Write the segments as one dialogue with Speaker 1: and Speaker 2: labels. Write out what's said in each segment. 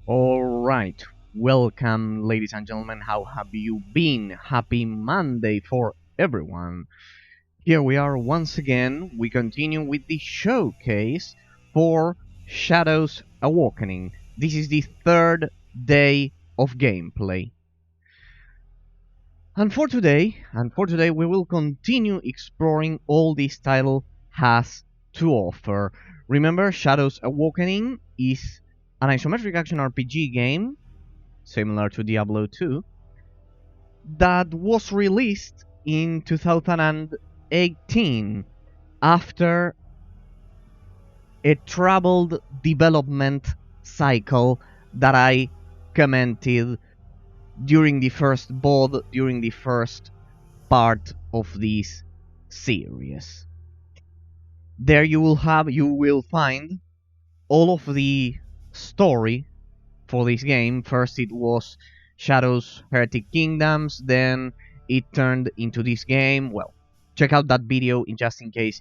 Speaker 1: Alright, welcome ladies and gentlemen, how have you been? Happy Monday for everyone. Here we are once again, we continue with the showcase for Shadows Awakening. This is the third day of gameplay. And for today we will continue exploring all this title has to offer. Remember, Shadows Awakening is an isometric action RPG game, similar to Diablo 2, that was released in 2018 after a troubled development cycle that I commented during the first part of this series. There you will find all of the story for this game. First it was Shadows Heretic Kingdoms, then it turned into this game. Well, check out that video just in case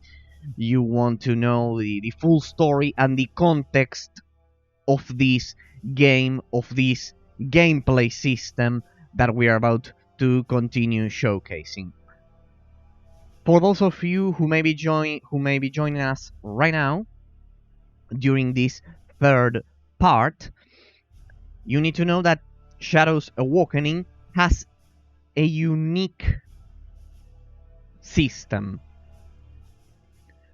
Speaker 1: you want to know the full story and the context of this game, of this gameplay system that we are about to continue showcasing. For those of you who may be joining us right now during this third part, you need to know that Shadows Awakening has a unique system.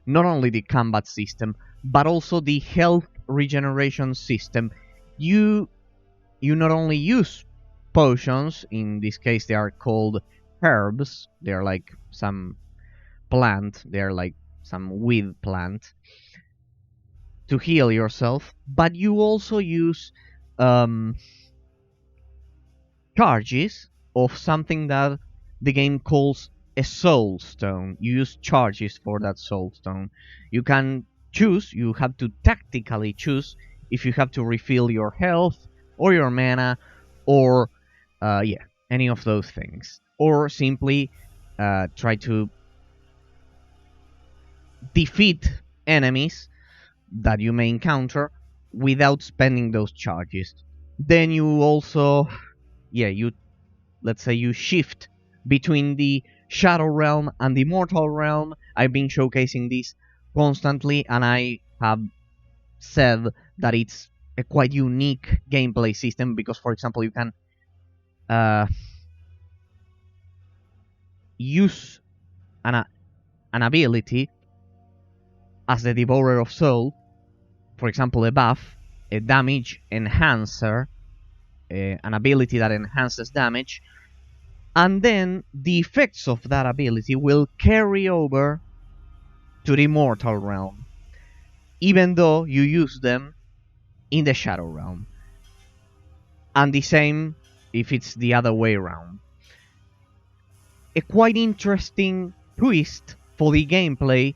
Speaker 1: Not only the combat system, but also the health regeneration system. You not only use potions, in this case they are called herbs, they are like some plant, they are like some weed plant, to heal yourself, but you also use charges of something that the game calls a soul stone. You use charges for that soul stone. You can choose, you have to tactically choose if you have to refill your health or your mana or any of those things, or simply try to defeat enemies that you may encounter without spending those charges. Then you also, let's say you shift between the Shadow Realm and the Mortal Realm. I've been showcasing this constantly, and I have said that it's a quite unique gameplay system because, for example, you can use an ability as the Devotee of Souls, for example, a buff, a damage enhancer, an ability that enhances damage, and then the effects of that ability will carry over to the Mortal Realm, even though you use them in the Shadow Realm. And the same if it's the other way around. A quite interesting twist for the gameplay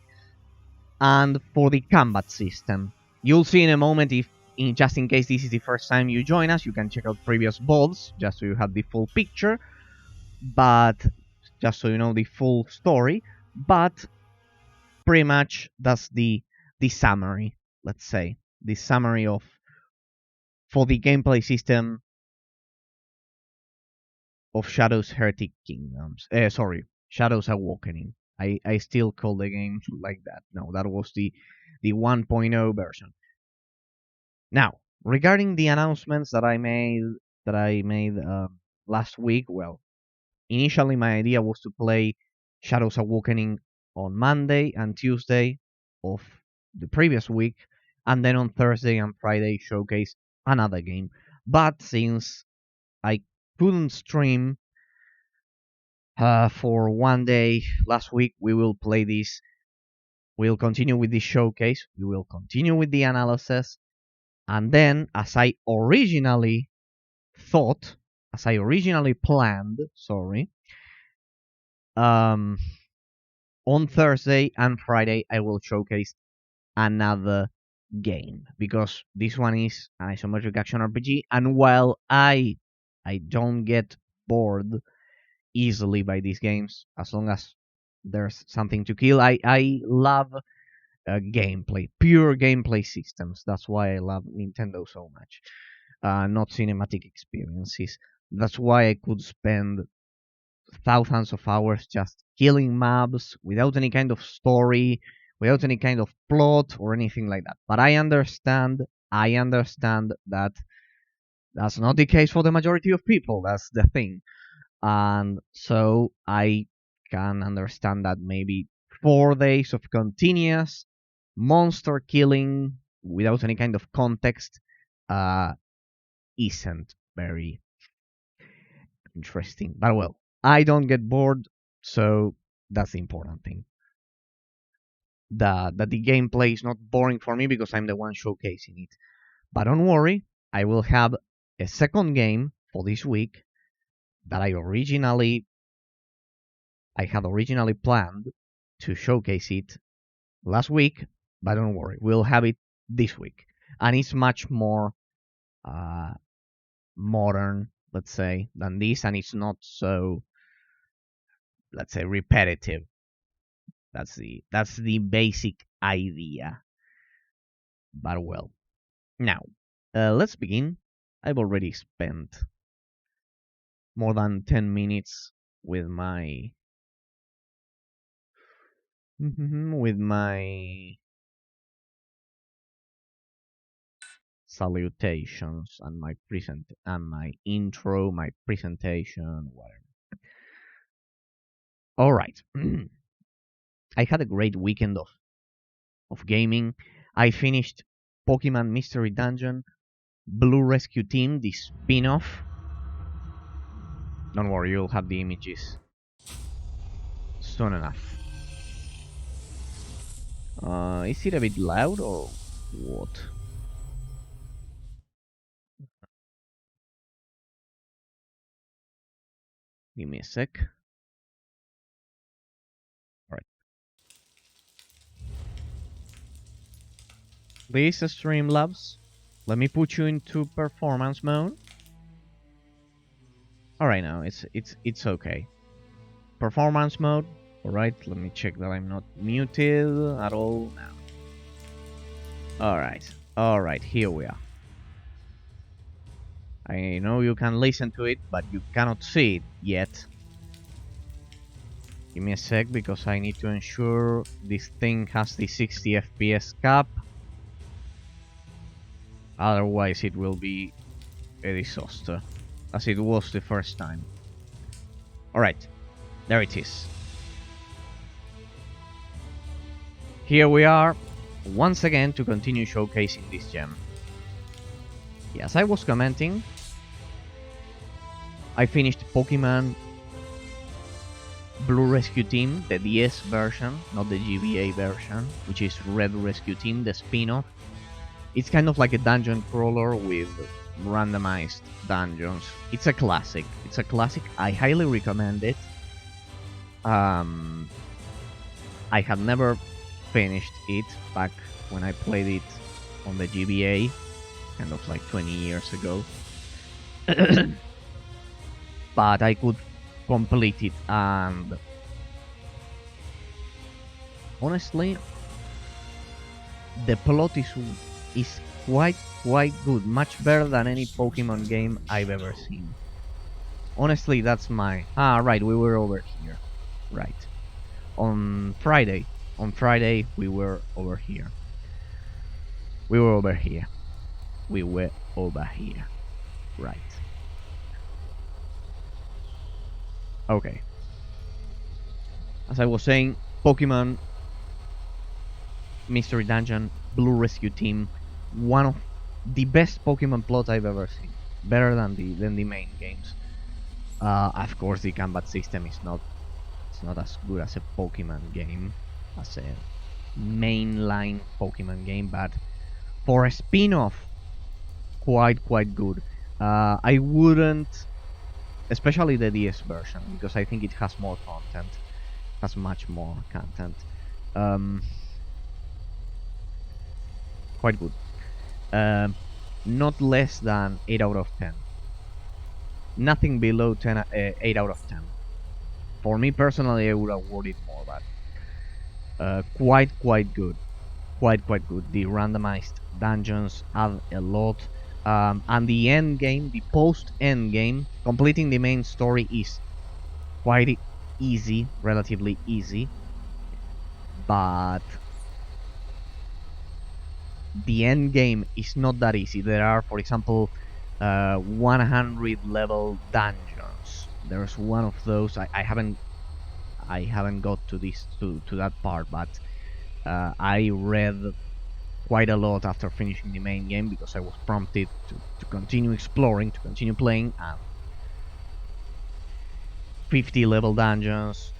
Speaker 1: and for the combat system. You'll see in a moment, just in case this is the first time you join us, you can check out previous VODs just so you have the full picture, but just so you know the full story. But pretty much that's the summary, let's say, the summary for the gameplay system of Shadows Heretic Kingdoms. Shadows Awakening. I still call the game like that. No, that was the 1.0 version. Now, regarding the announcements that I made last week, well, initially my idea was to play Shadows Awakening on Monday and Tuesday of the previous week, and then on Thursday and Friday showcase another game. But since I couldn't stream for one day last week, we will play this. We'll continue with the showcase. We will continue with the analysis. And then, as I originally planned, on Thursday and Friday, I will showcase another game, because this one is an isometric action RPG, and while I don't get bored easily by these games, as long as there's something to kill, I love gameplay, pure gameplay systems. That's why I love Nintendo so much. not cinematic experiences. That's why I could spend thousands of hours just killing mobs without any kind of story, without any kind of plot or anything like that. But I understand that that's not the case for the majority of people. That's the thing. And so I can understand that maybe 4 days of continuous monster killing without any kind of context uh, isn't very interesting. But well, I don't get bored, so that's the important thing. That the gameplay is not boring for me because I'm the one showcasing it. But don't worry, I will have a second game for this week that I had originally planned to showcase it last week, but don't worry, we'll have it this week. And it's much more modern, let's say, than this, and it's not so, let's say, repetitive. That's the basic idea. But well, now let's begin. I've already spent more than 10 minutes with my salutations and my intro, my presentation, whatever. All right. I had a great weekend of gaming. I finished Pokemon Mystery Dungeon, Blue Rescue Team, the spin-off. Don't worry, you'll have the images soon enough. Is it a bit loud or what? Give me a sec. Alright. This is Streamlabs. Let me put you into performance mode. Alright, now it's okay. Performance mode. Alright, let me check that I'm not muted at all now. Alright, here we are. I know you can listen to it, but you cannot see it yet. Give me a sec because I need to ensure this thing has the 60 FPS cap. Otherwise it will be a disaster, as it was the first time. Alright, there it is. Here we are, once again, to continue showcasing this gem. As I was commenting, I finished Pokemon Blue Rescue Team, the DS version, not the GBA version, which is Red Rescue Team, the spin-off. It's kind of like a dungeon crawler with randomized dungeons. It's a classic. I highly recommend it. I had never finished it back when I played it on the GBA, kind of like 20 years ago. But I could complete it, and honestly, the plot is quite good, much better than any Pokemon game I've ever seen. Honestly, that's my... right, we were over here. Right. On Friday, we were over here. We were over here. Right. Okay. As I was saying, Pokemon Mystery Dungeon, Blue Rescue Team, one of the best Pokemon plots I've ever seen. Better than the main games. Of course, the combat system is not as good as a Pokemon game, as a mainline Pokemon game, but for a spin-off, quite good. I wouldn't, especially the DS version, because I think it has more content, has much more content. Quite good. Not less than 8 out of 10. Nothing below 8 out of 10. For me personally, I would award it more, but quite good. Quite good. The randomized dungeons add a lot. And the end game, the post-end game, completing the main story is quite easy, relatively easy, but the end game is not that easy. There are, for example, 100 level dungeons. There's one of those. I haven't got to that part, but I read quite a lot after finishing the main game because I was prompted to continue exploring, to continue playing, and 50 level dungeons,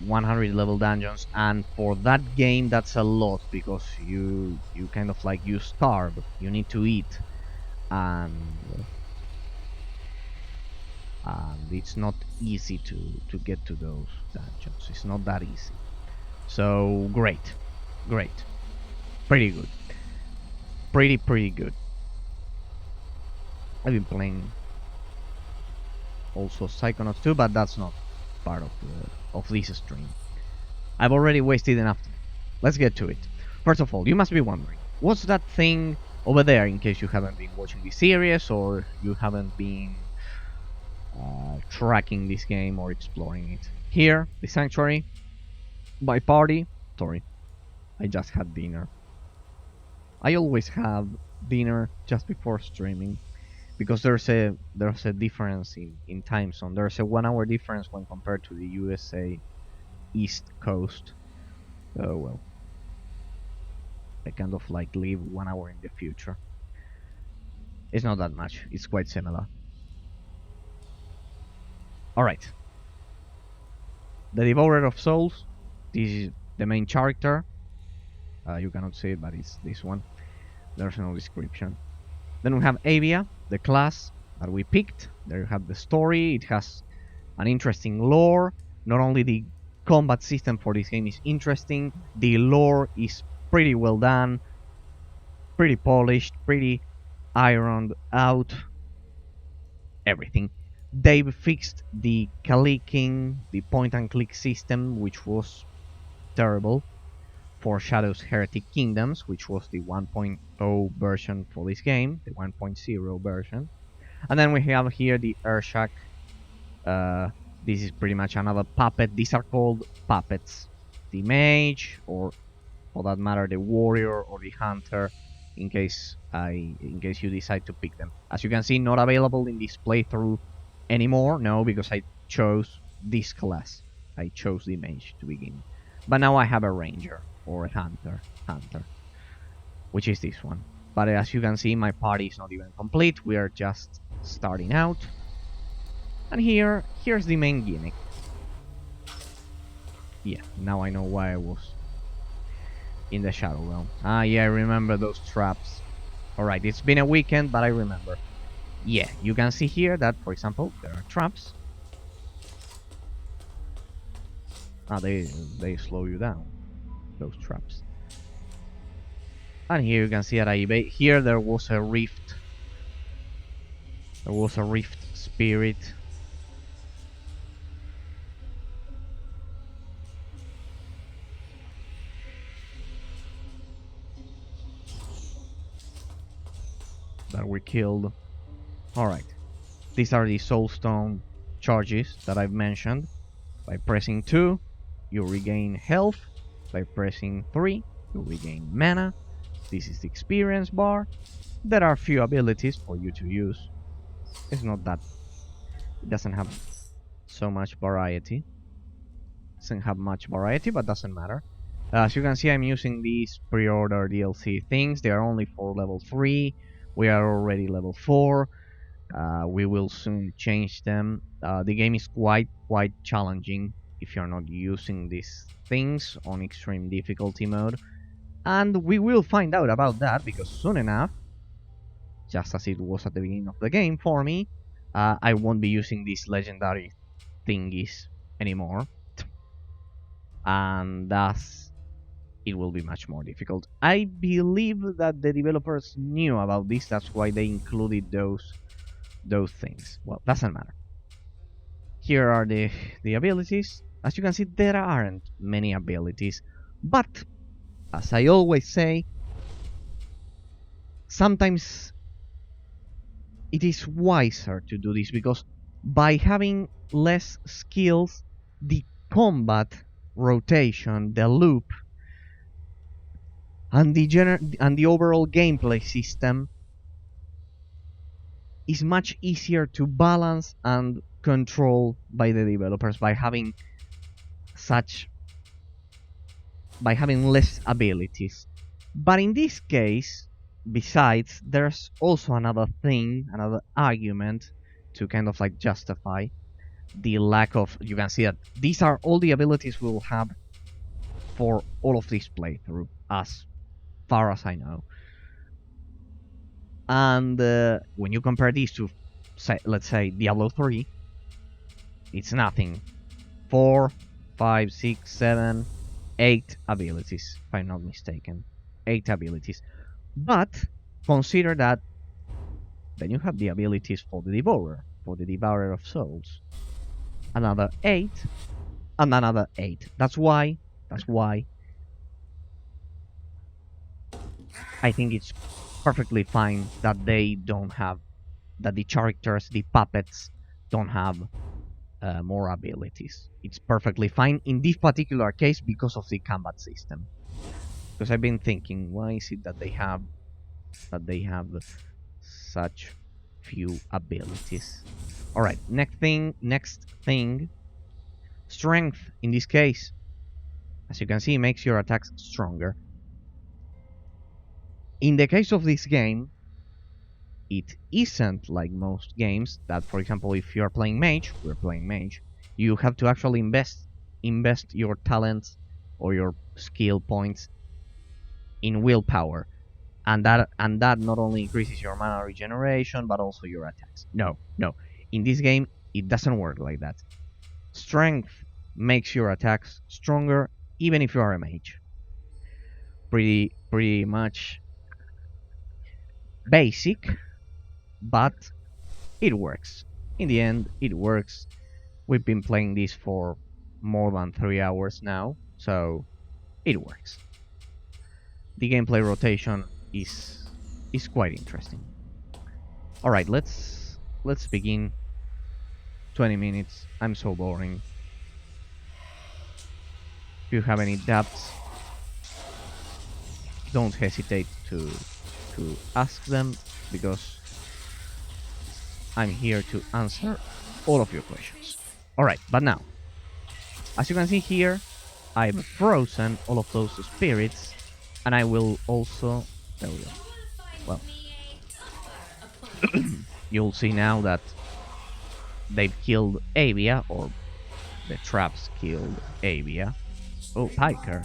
Speaker 1: 100 level dungeons, and for that game that's a lot because you kind of like you starve, you need to eat, and it's not easy to get to those dungeons. It's not that easy. So great, pretty good, pretty good. I've been playing also Psychonauts 2, but that's not part of this stream. I've already wasted enough time. Let's get to it. First of all, you must be wondering, what's that thing over there, in case you haven't been watching the series or you haven't been tracking this game or exploring it. Here, the sanctuary, my party. Sorry, I just had dinner. I always have dinner just before streaming because there's a difference in time zone. There's a 1 hour difference when compared to the USA East Coast. So well, I kind of like live 1 hour in the future. It's not that much. It's quite similar. Alright. The Devotee of Souls. This is the main character. You cannot see it, but it's this one. There's no description. Then we have Avia, the class that we picked. There you have the story. It has an interesting lore. Not only the combat system for this game is interesting, the lore is pretty well done, pretty polished, pretty ironed out. Everything. They've fixed the clicking, the point-and-click system, which was terrible for Shadow's Heretic Kingdoms, which was the 1.0 version for this game, the 1.0 version. And then we have here the Urshak. This is pretty much another puppet. These are called puppets. The mage, or for that matter, the warrior or the hunter, in case you decide to pick them. As you can see, not available in this playthrough anymore. No, because I chose this class. I chose the mage to begin. But now I have a ranger or a hunter, which is this one. But as you can see, my party is not even complete. We are just starting out. And here's the main gimmick. Yeah, now I know why I was in the Shadow Realm. Ah, yeah, I remember those traps. Alright, it's been a weekend, but I remember. Yeah, you can see here that, for example, there are traps. Ah, they slow you down, those traps. And here you can see that here there was a rift. There was a rift spirit. That we killed. Alright. These are the soulstone charges that I've mentioned. By pressing 2, you regain health. By pressing 3, you regain mana. This is the experience bar. There are few abilities for you to use. It's not that... It doesn't have so much variety. Doesn't have much variety, but doesn't matter. As you can see, I'm using these pre-order DLC things. They are only for level 3. We are already level 4. We will soon change them. The game is quite challenging if you're not using these things on extreme difficulty mode. And we will find out about that, because soon enough, just as it was at the beginning of the game for me, I won't be using these legendary thingies anymore. And thus, it will be much more difficult. I believe that the developers knew about this, that's why they included those things. Well, doesn't matter. Here are the abilities. As you can see, there aren't many abilities, but as I always say, sometimes it is wiser to do this, because by having less skills, the combat rotation, the loop, and the overall gameplay system is much easier to balance and control by the developers by having less abilities. But in this case, besides, there's also another argument to kind of like justify the lack of. You can see that these are all the abilities we will have for all of this playthrough, as far as I know. And when you compare these to, let's say, Diablo 3, it's nothing. 4, 5, 6, 7, 8 abilities, if I'm not mistaken. 8 abilities. But consider that then you have the abilities for the Devourer of Souls. Another 8, and another 8. That's why I think it's perfectly fine that they don't have, that the characters, the puppets, don't have more abilities. It's perfectly fine in this particular case because of the combat system. Because I've been thinking, why is it that they have such few abilities? All right, next thing, strength. In this case, as you can see, makes your attacks stronger. In the case of this game, it isn't like most games that, for example, if you're playing mage, we're playing mage, you have to actually invest your talents or your skill points in willpower, and that not only increases your mana regeneration but also your attacks. No. In this game, it doesn't work like that. Strength makes your attacks stronger even if you are a mage. Pretty much basic, but it works. In the end, it works. We've been playing this for more than 3 hours now, so it works. The gameplay rotation is quite interesting. All right, let's begin. 20 minutes. I'm so boring. If you have any doubts, don't hesitate to ask them, because I'm here to answer all of your questions. Alright, but now, as you can see here, I've frozen all of those spirits, and I will also... There we go. Well, you'll see now that they've killed Avia, or the traps killed Avia. Oh, Piker.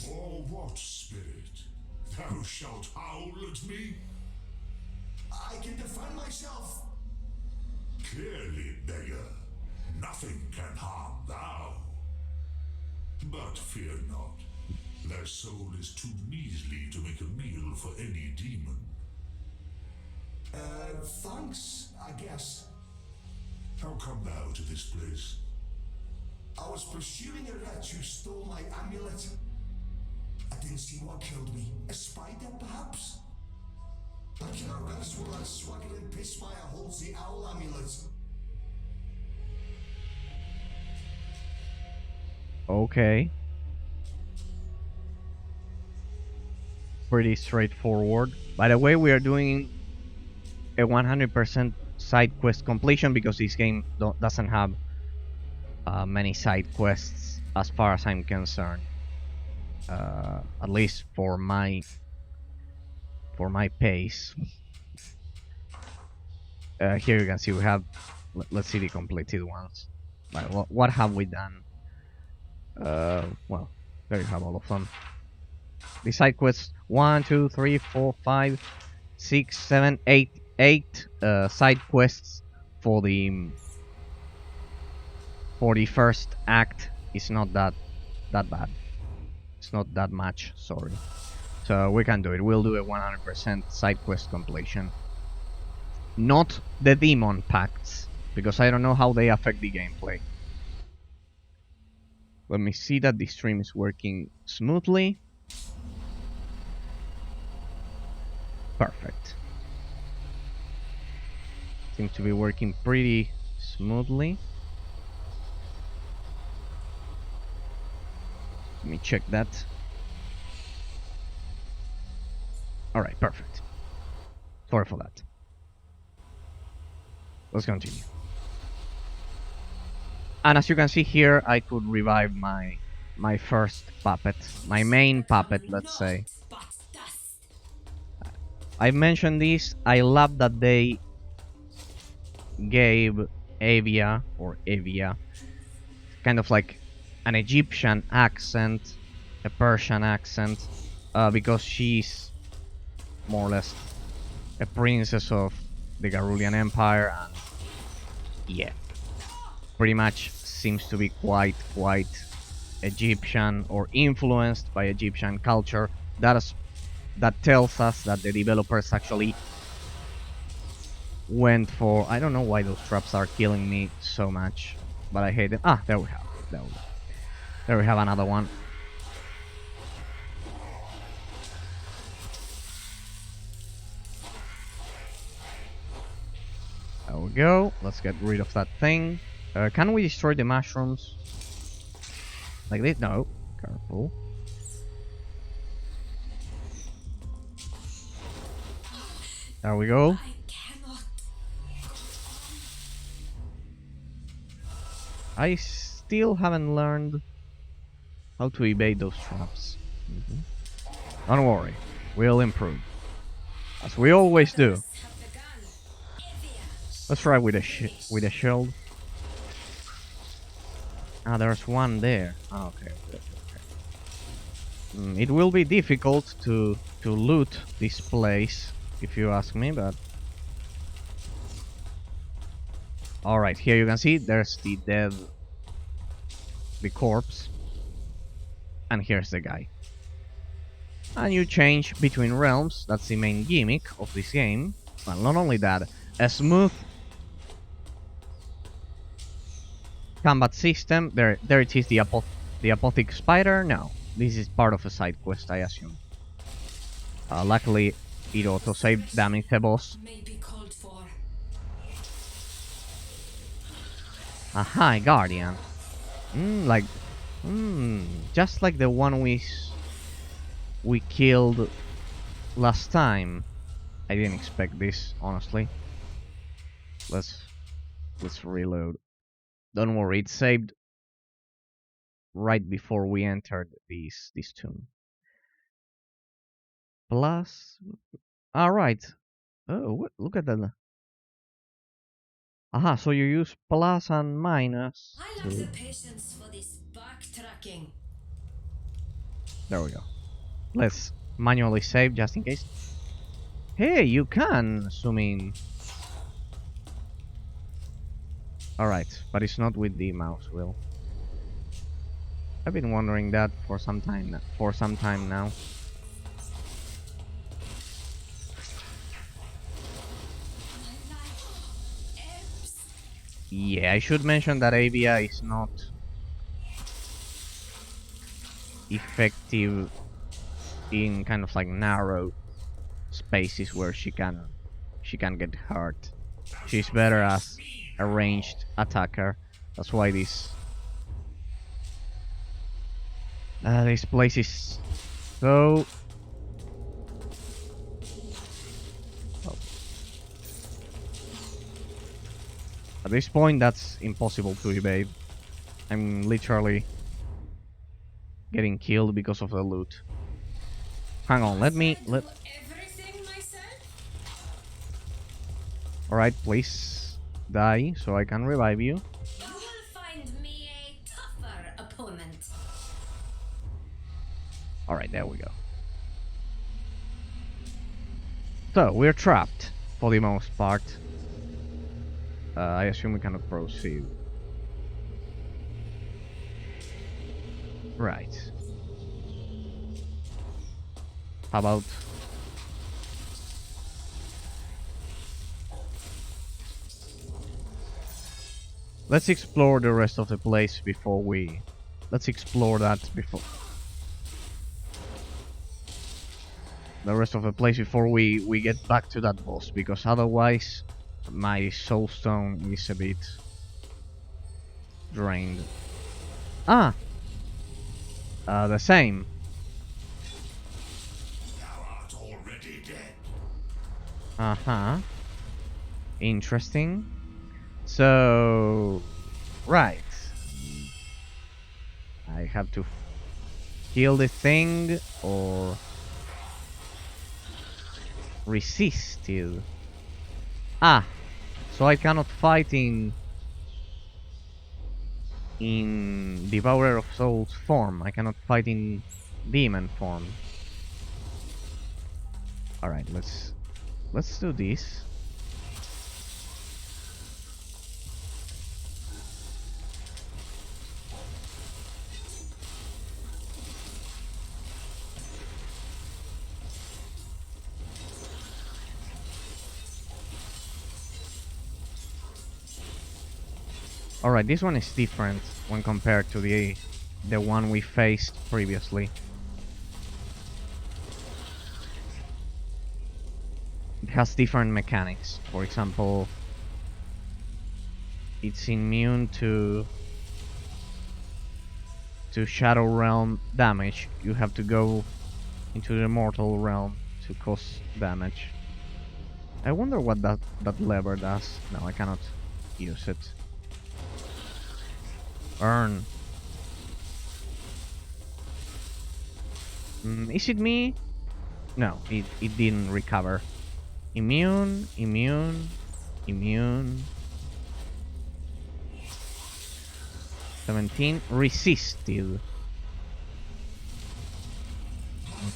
Speaker 2: Or what, spirit? Thou shalt howl at me? I can defend myself. Clearly, beggar. Nothing can harm thou. But fear not. Thy soul is too measly to make a meal for any demon. Thanks, I guess. How come thou to this place? I was pursuing a wretch who stole my amulet. I didn't see what killed me. A spider, perhaps? I cannot rest while I swaggering piss by a holds the owl amulet.
Speaker 1: Okay. Pretty straightforward. By the way, we are doing a 100% side quest completion because this game doesn't have many side quests as far as I'm concerned. At least for my pace. Here you can see we have. Let's see the completed ones. Like, what have we done? Well, there you have all of them. The side quests: 1, 2, 3, 4, 5, 6, 7, 8. 8 side quests for the first act. Is not that bad. It's not that much, sorry. So we can do it. We'll do a 100% side quest completion. Not the demon pacts, because I don't know how they affect the gameplay. Let me see that the stream is working smoothly. Perfect. Seems to be working pretty smoothly. Let me check that. Alright, perfect. Sorry for that. Let's continue. And as you can see here, I could revive my first puppet. My main puppet, let's say. I mentioned this. I love that they gave Avia, kind of like an Egyptian accent, a Persian accent, because she's more or less a princess of the Garulian Empire, and yeah, pretty much seems to be quite Egyptian or influenced by Egyptian culture. That tells us that the developers actually went for... I don't know why those traps are killing me so much, but I hate them. Ah, there we have. There we have another one. There we go. Let's get rid of that thing. Can we destroy the mushrooms? Like this? No. Careful. There we go. I still haven't learned how to evade those traps. Don't worry, we'll improve, as we always do. Let's try with a shield. Ah, there's one there. Ah, okay. It will be difficult to loot this place, if you ask me, but... Alright, here you can see there's the corpse. And here's the guy. And you change between realms. That's the main gimmick of this game. Well, not only that, a smooth combat system. There it is, the apothic spider. No, this is part of a side quest, I assume. Luckily, it auto-saved. Damn it, the boss. Aha, guardian. Just like the one we killed last time. I didn't expect this, honestly. Let's reload. Don't worry, it saved right before we entered this tomb. Plus, all right. Oh, look at that. Aha, so you use plus and minus.
Speaker 3: I lack the patience for this backtracking.
Speaker 1: There we go. Let's manually save just in case. Hey, you can zoom in. Alright, but it's not with the mouse wheel. I've been wondering that for some time now. Yeah, I should mention that Avia is not effective in kind of like narrow spaces where she can get hurt. She's better as a ranged attacker. That's why this place is so... Oh. At this point, that's impossible to evade. I'm literally getting killed because of the loot. Hang on, let... Alright, please die so I can revive you.
Speaker 3: You will find me a tougher opponent.
Speaker 1: Alright, there we go. So, we're trapped for the most part. I assume we cannot proceed. Right. How about... Let's explore the rest of the place before we... Let's explore that before... The rest of the place before we get back to that boss, because otherwise My soulstone is a bit drained. Ah! The same.
Speaker 2: Thou art already dead.
Speaker 1: Uh-huh. Interesting. So... Right. I have to kill the thing or resist it. Ah! So I cannot fight in Devourer of Souls form. I cannot fight in demon form. Alright, let's do this. Alright, this one is different when compared to the one we faced previously. It has different mechanics. For example, it's immune to Shadow Realm damage. You have to go into the Mortal Realm to cause damage. I wonder what that lever does. No, I cannot use it. Earn. Is it me? No, it didn't recover. Immune, immune, immune. 17, resisted.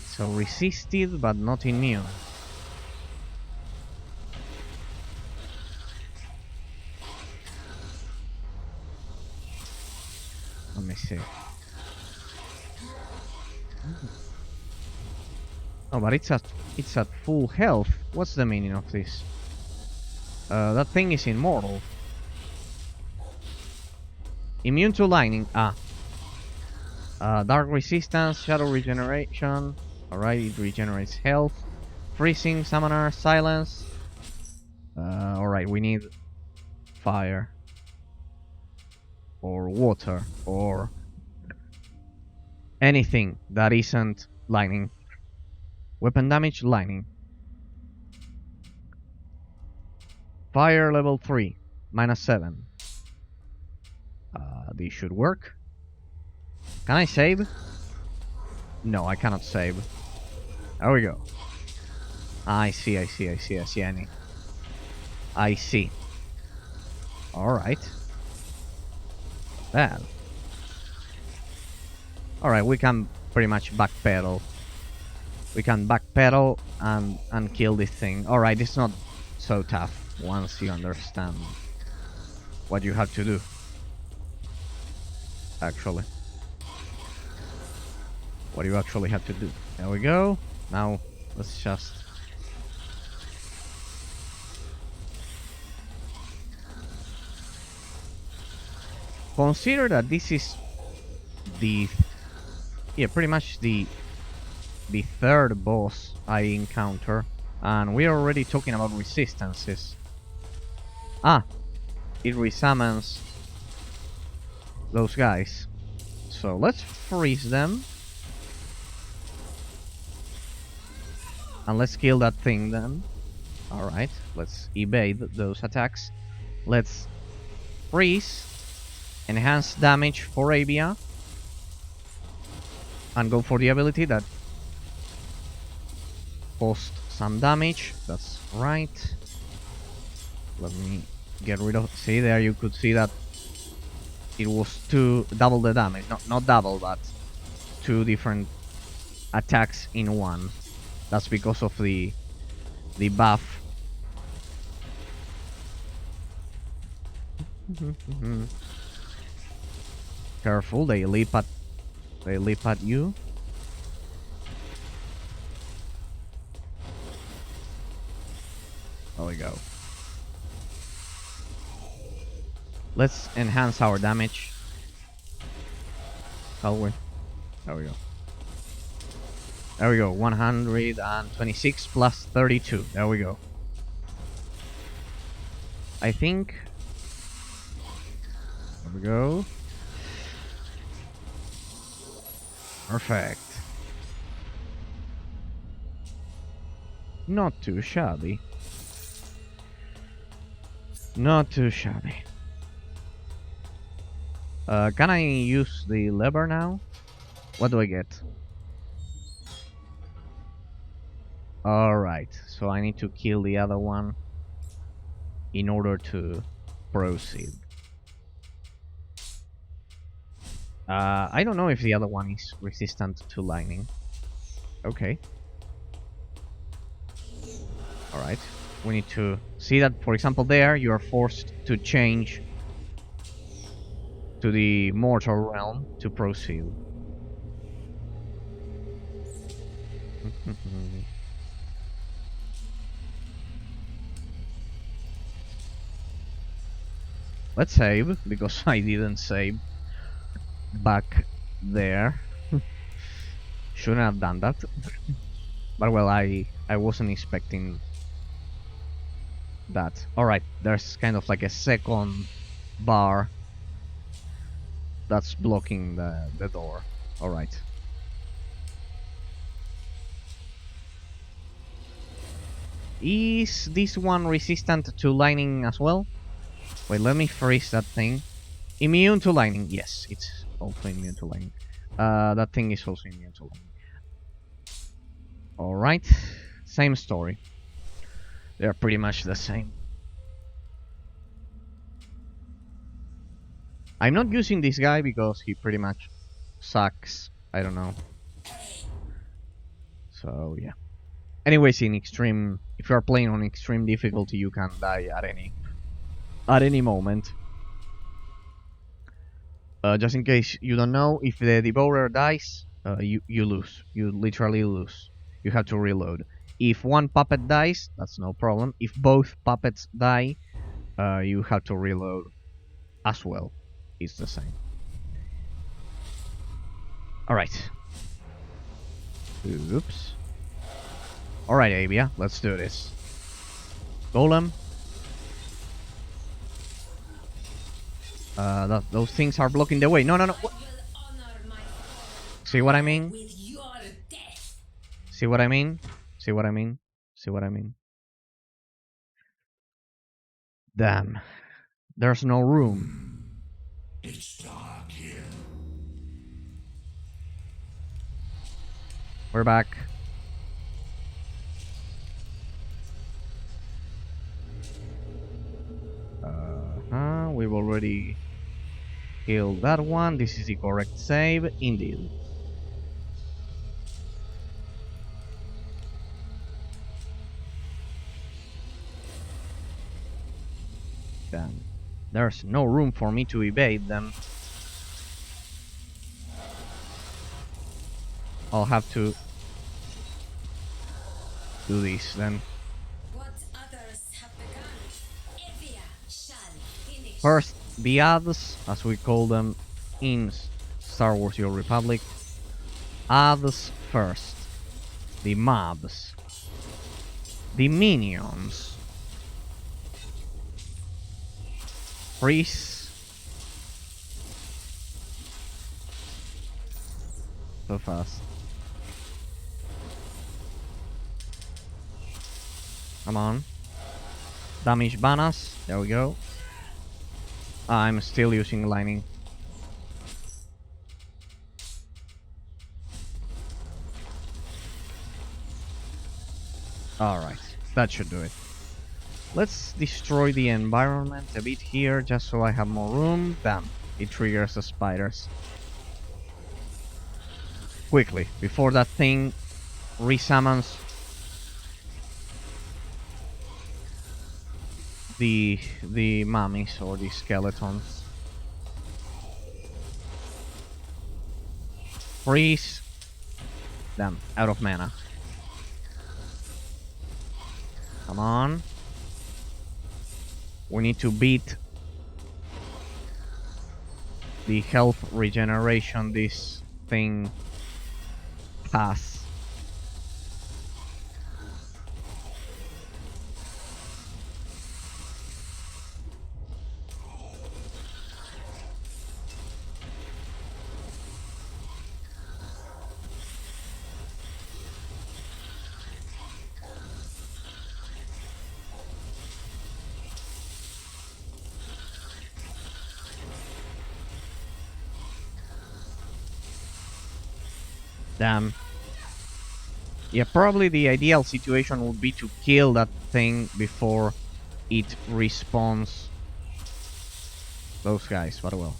Speaker 1: So resisted, but not immune. Let me see. Oh, but it's at full health. What's the meaning of this? That thing is immortal. Immune to lightning. Dark resistance, shadow regeneration. Alright, it regenerates health. Freezing, summoner, silence. Alright, we need fire. Or water. Or anything that isn't lightning. Weapon damage, lightning. Fire level 3. -7. This should work. Can I save? No, I cannot save. There we go. I see, Annie. I see. Alright. Well. Alright, we can pretty much backpedal. We can backpedal and kill this thing. Alright, it's not so tough once you understand what you have to do. Actually. What do you actually have to do? There we go. Now, let's just... Consider that this is the... Yeah, pretty much the third boss I encounter. And we're already talking about resistances. It resummons those guys. So let's freeze them. And let's kill that thing then. Alright, let's evade those attacks. Let's freeze. Enhance damage for Avia. And go for the ability that cost some damage. That's right. Let me get rid of... See, there you could see that it was double the damage. Not double, but 2 different attacks in one. That's because of the buff. Careful, they leap at you. There we go. Let's enhance our damage. There we go. There we go. 126 plus 32. There we go. I think. There we go. Perfect. Not too shabby. Not too shabby. Can I use the lever now? What do I get? Alright, so I need to kill the other one in order to proceed. I don't know if the other one is resistant to lightning. Okay. Alright. We need to see that, for example, there you are forced to change to the mortal realm to proceed. Let's save, because I didn't save back there. Shouldn't have done that. But well, I wasn't expecting that. Alright, there's kind of like a second bar that's blocking the door. Alright. Is this one resistant to lightning as well? Wait, let me freeze that thing. Immune to lightning. Yes, it's also immune to lightning. That thing is also immune to lightning. Alright. Same story. They're pretty much the same. I'm not using this guy because he pretty much sucks. I don't know. So, yeah. Anyways, in extreme... If you are playing on extreme difficulty, you can die at any moment. Just in case you don't know, if the Devourer dies, you lose. You literally lose. You have to reload. If one puppet dies, that's no problem. If both puppets die, you have to reload as well. It's the same. Alright. Oops. Alright, Avia, let's do this. Golem. Those things are blocking the way. No, no, no. What? See what I mean? See what I mean? See what I mean? See what I mean? Damn. There's no room.
Speaker 2: It's dark here.
Speaker 1: We're back. We've already killed that one. This is the correct save, indeed. Damn. There's no room for me to evade them. I'll have to do this then.
Speaker 3: What others have begun, Evia shall finish.
Speaker 1: First, the ads, as we call them in Star Wars The Old Republic. Ads first. The mobs. The minions. Freeze. So fast. Come on. Damage banners. There we go. I'm still using lightning. Alright, that should do it. Let's destroy the environment a bit here, just so I have more room. Bam, it triggers the spiders. Quickly, before that thing resummons the mummies or the skeletons. Freeze. Damn, out of mana. Come on. We need to beat the health regeneration this thing has. Damn. Yeah, probably the ideal situation would be to kill that thing before it respawns those guys, but well.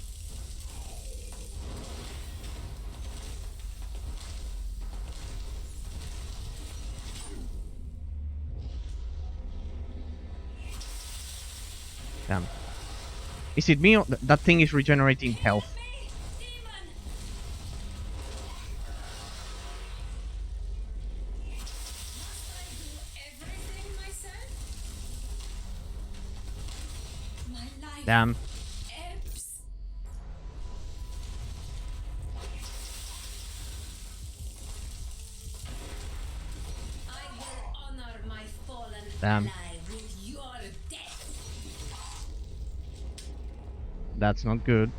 Speaker 1: Damn. Is it me or that thing is regenerating health? Damn. Damn. That's not good.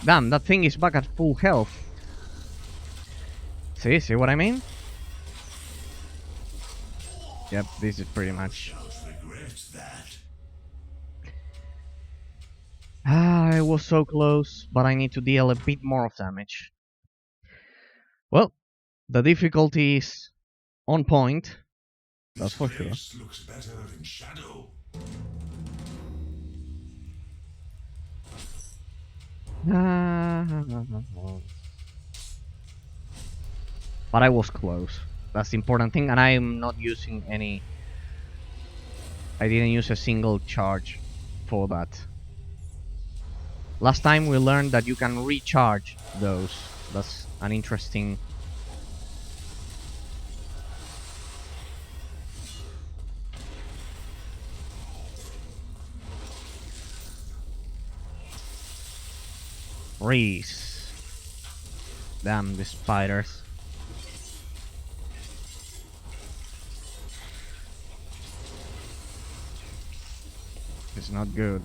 Speaker 1: Damn, that thing is back at full health. See what I mean? Yep, this is pretty much. I was so close, but I need to deal a bit more of damage. Well, the difficulty is on point. That's for sure.
Speaker 2: Looks better in shadow.
Speaker 1: But I was close. That's the important thing, and I'm not using any. I didn't use a single charge for that. Last time we learned that you can recharge those. That's an interesting. Reese. Damn, the spiders. It's not good.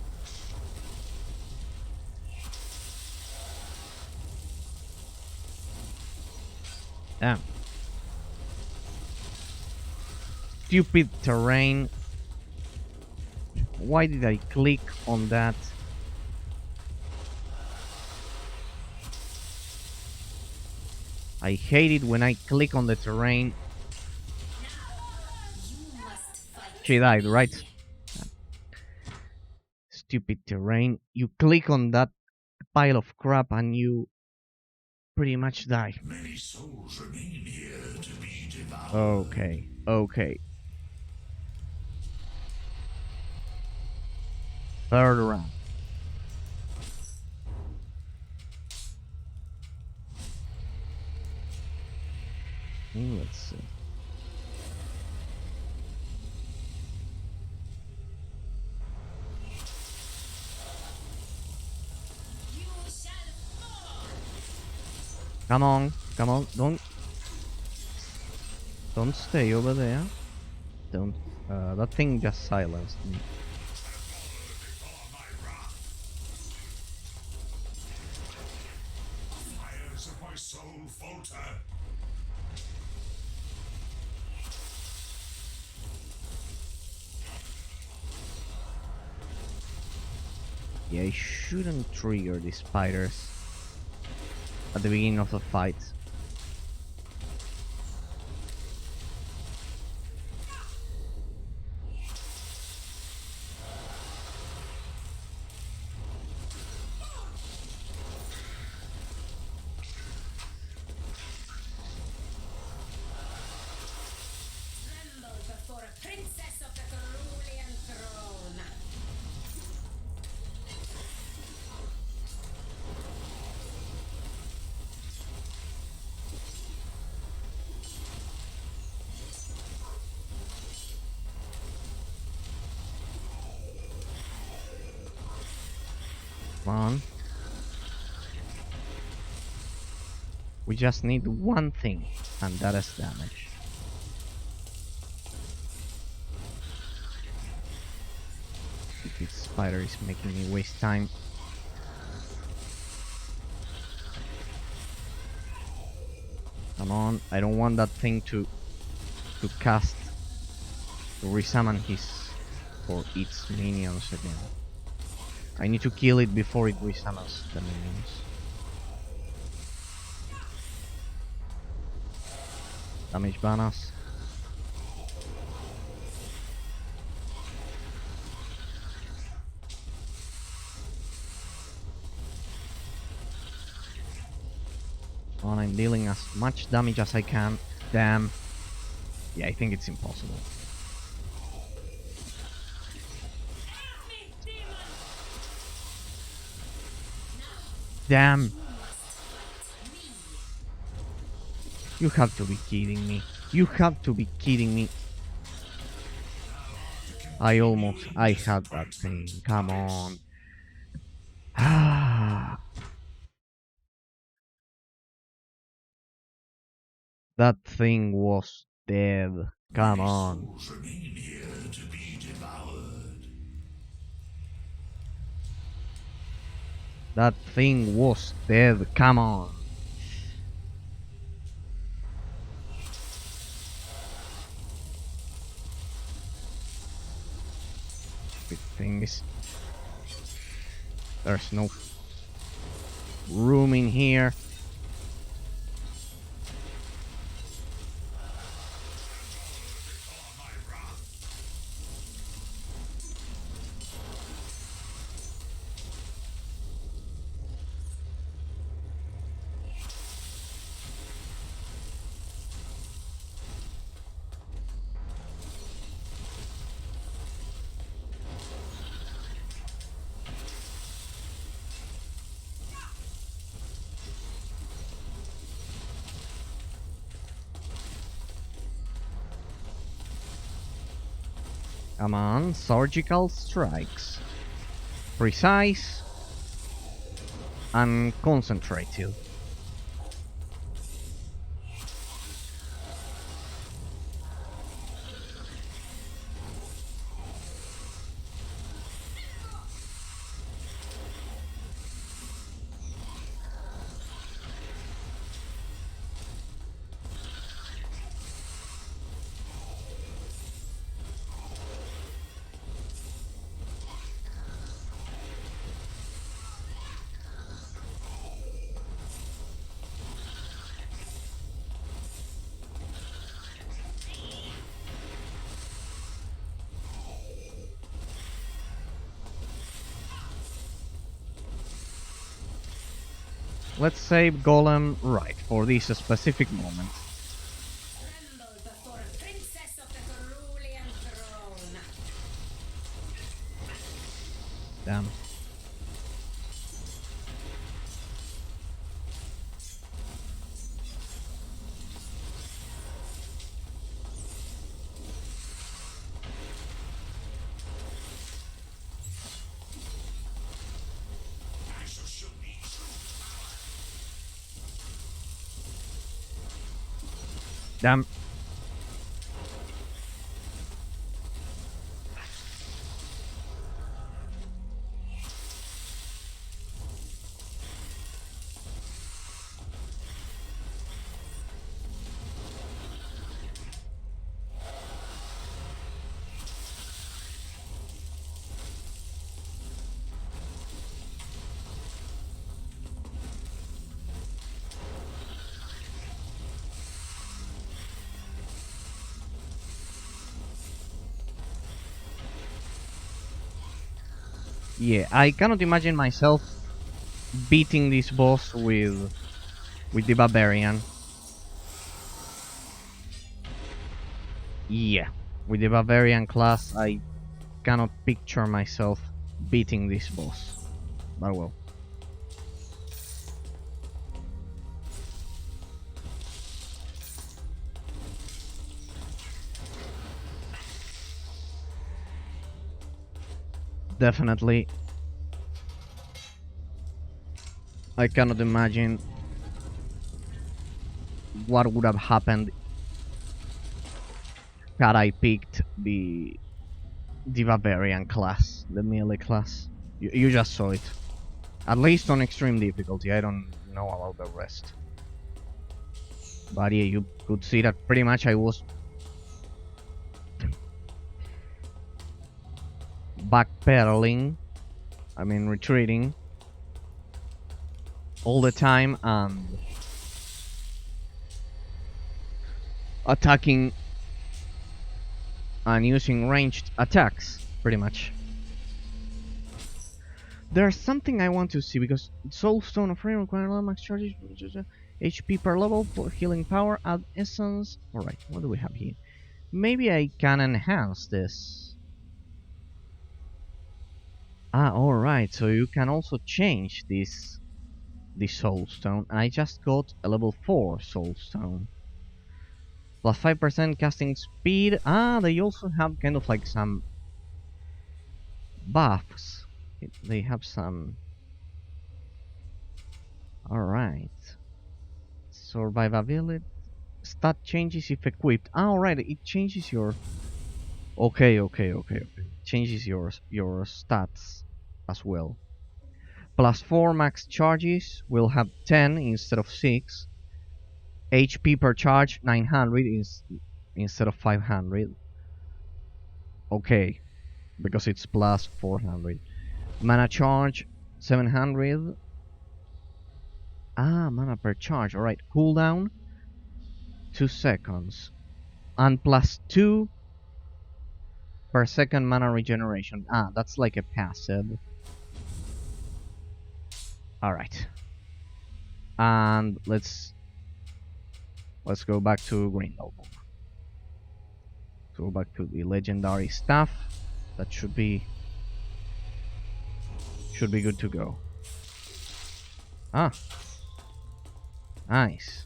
Speaker 1: Damn. Stupid terrain. Why did I click on that? I hate it when I click on the terrain. She died, right? Stupid terrain. You click on that pile of crap and you pretty much die.
Speaker 2: Many souls remain here to be devoured.
Speaker 1: Okay. Third round. Let's see. Come on, don't stay over there. Don't. That thing just silenced me.
Speaker 2: Fires of my soul falter.
Speaker 1: Yeah, I shouldn't trigger the spiders at the beginning of the fight.
Speaker 3: Tremble before a princess of the Cerulean throne.
Speaker 1: Come on. We just need one thing, and that is damage. This spider is making me waste time. Come on, I don't want that thing to cast, to resummon his or its minions again. I need to kill it before it resummons the minions. Damage bonus. And I'm dealing as much damage as I can. Damn. Yeah, I think it's impossible. Damn. You have to be kidding me. You have to be kidding me. I had that thing. Come on. Ah. That thing was dead. Come on.
Speaker 2: Souls remain here to be devoured.
Speaker 1: That thing was dead. Come on. Stupid things. There's no room in here. Come on, surgical strikes. Precise and concentrated. Let's save Golem right for this specific moment.
Speaker 3: Tremble before a princess of the Cerulean throne.
Speaker 1: Damn. Damn. Yeah, I cannot imagine myself beating this boss with the Barbarian. Yeah, with the Barbarian class, I cannot picture myself beating this boss. But well. Definitely. I cannot imagine what would have happened had I picked the Barbarian class, the melee class. You just saw it. At least on extreme difficulty, I don't know about the rest. But yeah, you could see that pretty much I was backpedaling, I mean retreating, all the time, and attacking and using ranged attacks, pretty much. There's something I want to see, because Soulstone of Frame requires low max charges, HP per level, for healing power, add essence. Alright, what do we have here? Maybe I can enhance this. Ah, alright, so you can also change this Soulstone. I just got a level 4 Soulstone. Plus 5% casting speed. Ah, they also have kind of like some buffs. They have some... Alright. Survivability. Stat changes if equipped. Ah, alright, it changes your... Okay. Changes your stats as well. Plus 4 max charges. We'll have 10 instead of 6. HP per charge 900 instead of 500. Okay, because it's plus 400. Mana charge 700. Ah, mana per charge. Alright, cooldown 2 seconds. And plus 2 per second mana regeneration. Ah, that's like a passive. Alright. And let's go back to Green Notebook. Go back to the legendary stuff. That should be good to go. Ah, nice.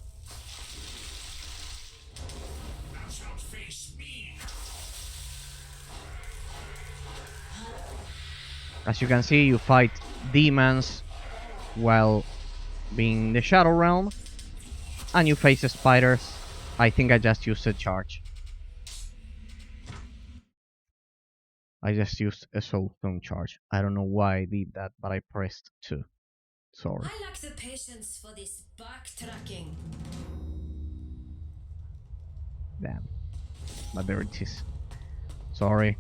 Speaker 1: As you can see, you fight demons while being in the Shadow Realm, and you face spiders. I think I just used a charge. I just used a Soulstone charge. I don't know why I did that, but I pressed 2. Sorry.
Speaker 3: I lack the patience for this backtracking.
Speaker 1: Damn. But there it is. Sorry.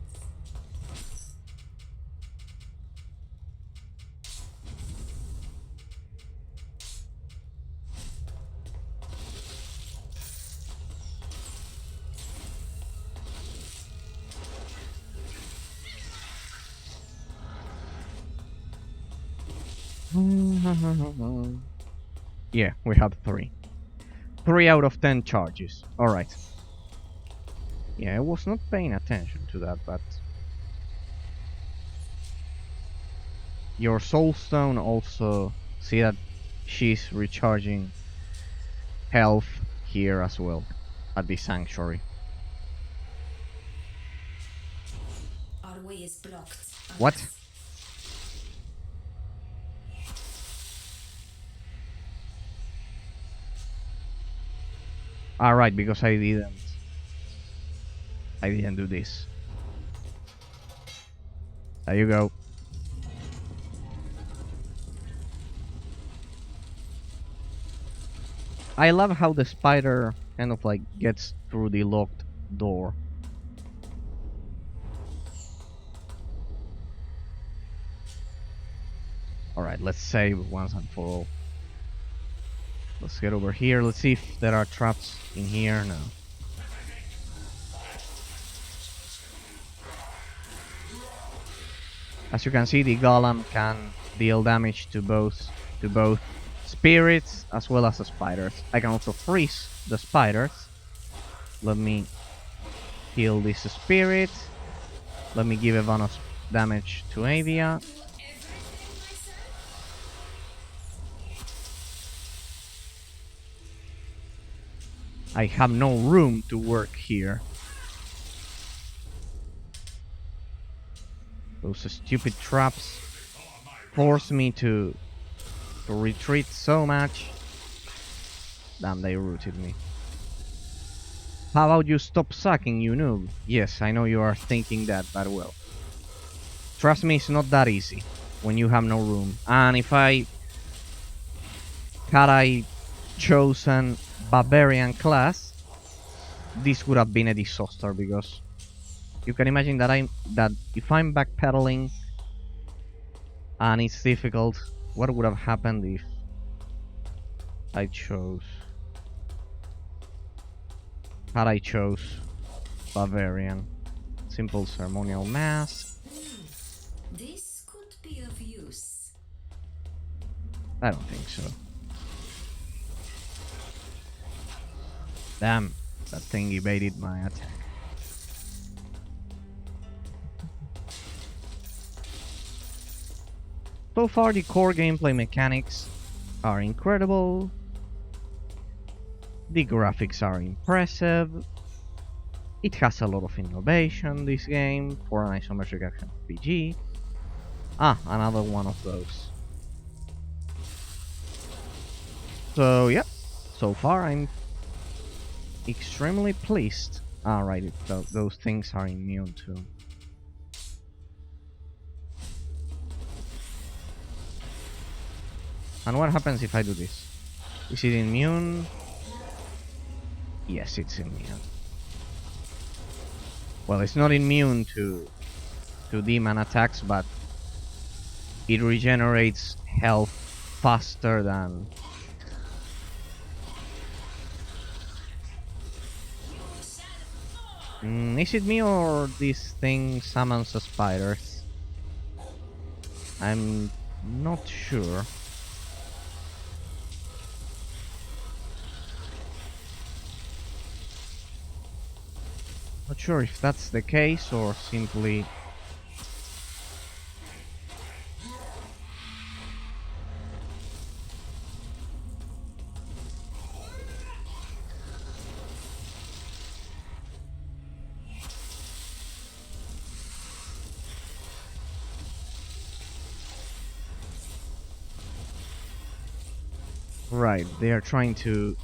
Speaker 1: Yeah, we have 3. 3 out of 10 charges. Alright. Yeah, I was not paying attention to that, but... Your Soulstone also... See that she's recharging health here as well, at the Sanctuary.
Speaker 3: Our way is blocked.
Speaker 1: What? Alright, because I didn't do this. There you go. I love how the spider kind of like gets through the locked door. Alright, let's save once and for all. Let's get over here. Let's see if there are traps in here. No. As you can see, the golem can deal damage to both spirits as well as the spiders. I can also freeze the spiders. Let me heal this spirit. Let me give a bonus damage to Avia. I have no room to work here. Those stupid traps force me to retreat so much. Damn, they rooted me. How about you stop sucking, you noob? Yes, I know you are thinking that, but well. Trust me, it's not that easy when you have no room. And if I had chosen Barbarian class, this would have been a disaster, because you can imagine that if I'm backpedaling and it's difficult, what would have happened if I chose But I chose Bavarian. Simple ceremonial mask.
Speaker 3: This could be of use.
Speaker 1: I don't think so. Damn, that thing evaded my attack. So far, the core gameplay mechanics are incredible. The graphics are impressive. It has a lot of innovation, this game, for an isometric action RPG. Ah, another one of those. So, yeah. So far, I'm extremely pleased. Ah, right, those things are immune to. And what happens if I do this? Is it immune? Yes, it's immune. Well, it's not immune to demon attacks, but it regenerates health faster than... is it me or this thing summons the spiders? I'm not sure. Not sure if that's the case or simply... Right, they are trying to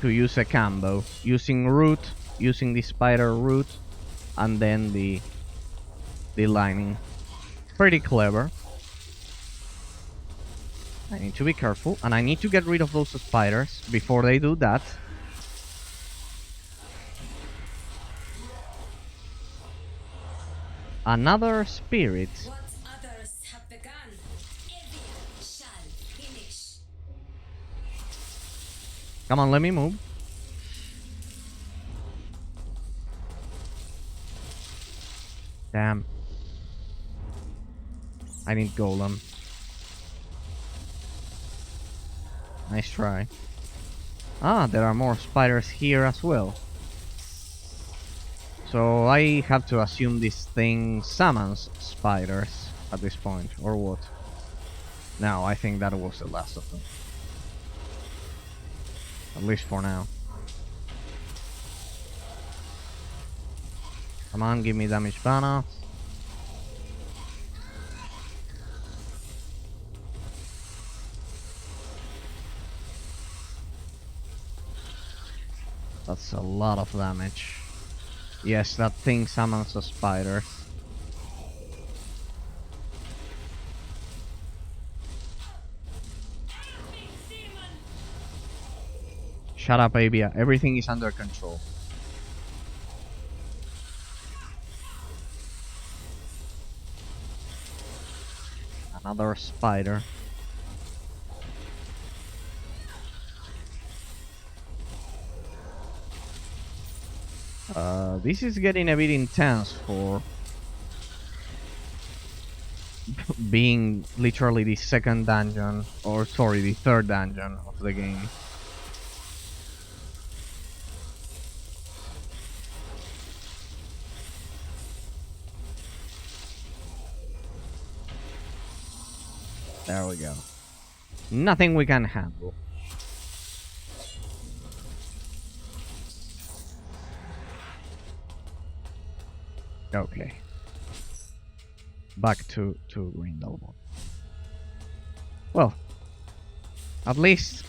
Speaker 1: use a combo, using root, using the spider root, and then the lining. Pretty clever. I need to be careful, and I need to get rid of those spiders before they do that. Another spirit.
Speaker 3: What others have begun, Evian shall finish.
Speaker 1: Come on, let me move. Damn. I need golem. Nice try. Ah, there are more spiders here as well. So I have to assume this thing summons spiders at this point, or what? No, I think that was the last of them. At least for now. Come on, give me damage bonus. That's a lot of damage. Yes, that thing summons a spider. Shut up, Avia. Everything is under control. Another spider. This is getting a bit intense for being literally the second dungeon, or sorry, the third dungeon of the game. There we go. Nothing we can handle. Okay. Back to Grindelwald. Well, at least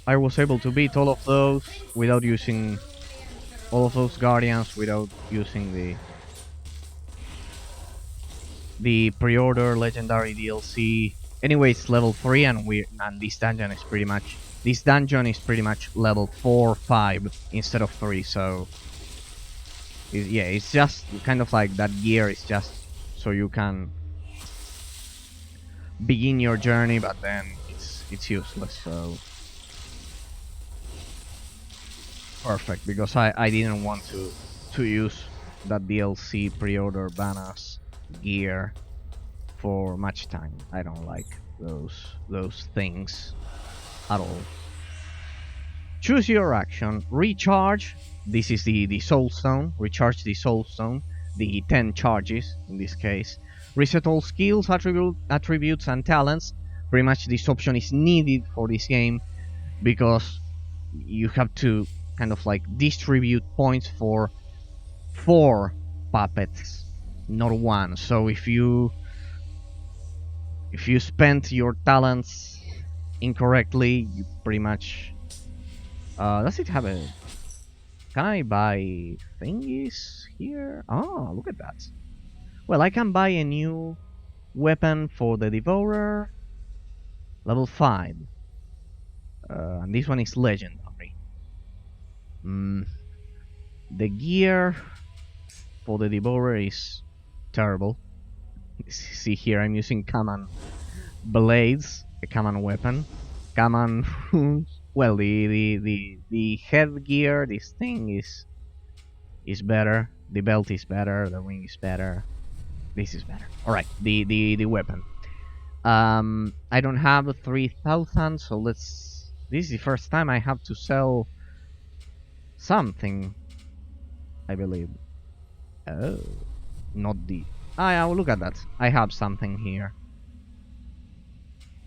Speaker 1: I was able to beat all of those without using all of those guardians, without using the pre-order legendary DLC. Anyway, it's level 3 and this dungeon is pretty much level 4, 5 instead of 3, so yeah, it's just kind of like that gear is just so you can begin your journey, but then it's useless, so perfect, because I didn't want to use that DLC pre-order banners gear for much time. I don't like those things at all. Choose your action. Recharge. This is the soul stone. Recharge the soul stone. The 10 charges in this case. Reset all skills, attributes and talents. Pretty much this option is needed for this game because you have to kind of like distribute points for 4 puppets, not 1. So if you spend your talents incorrectly, you pretty much does it have a... Can I buy thingies here? Oh, look at that. Well, I can buy a new weapon for the Devourer, level 5. And this one is legendary. The gear for the Devourer is terrible. See here, I'm using Kaman blades, a Kaman weapon. Kaman... Well, the headgear, this thing is better. The belt is better. The ring is better. This is better. All right, the weapon. I don't have 3,000, so let's. This is the first time I have to sell something, I believe. Oh, not the. Ah, yeah, look at that. I have something here.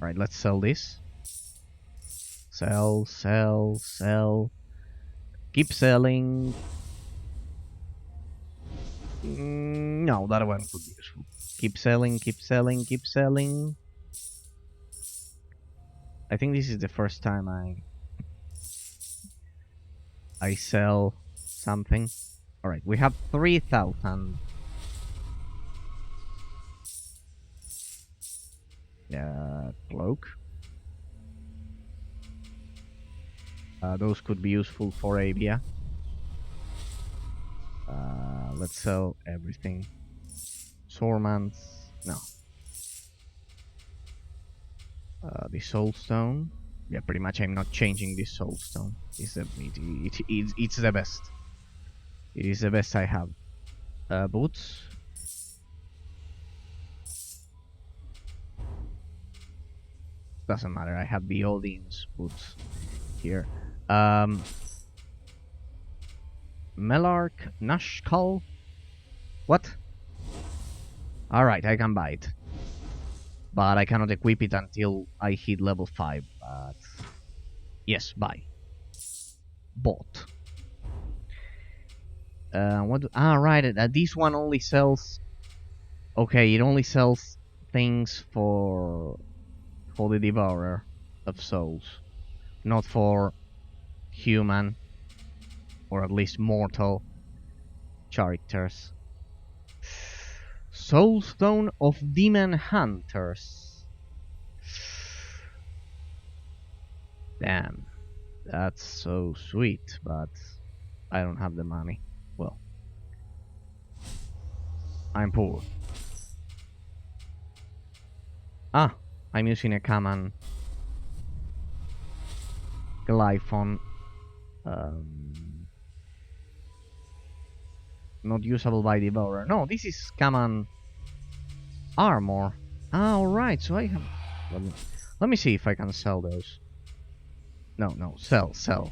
Speaker 1: All right, let's sell this. Sell, sell, sell. Keep selling. No, that one could be useful. Keep selling, keep selling, keep selling. I think this is the first time I sell something. Alright, we have 3,000. Cloak. Those could be useful for Avia. Let's sell everything. Sormans, no. The soul stone. Yeah, pretty much I'm not changing this soul stone. It's the best. It is the best I have. Boots. Doesn't matter. I have the Odin's boots here. Melark Nashkal. What? Alright, I can buy it. But I cannot equip it until I hit level 5. But yes, buy. Bought. Right. This one only sells. Okay, it only sells things for the Devourer of Souls, not for human or at least mortal characters. Soulstone of Demon Hunters. Damn, that's so sweet, but I don't have the money. Well, I'm poor. Ah, I'm using a common Glyphon. Not usable by Devourer. No, this is common armor. Ah, alright, so I have... Let me see if I can sell those. No, sell.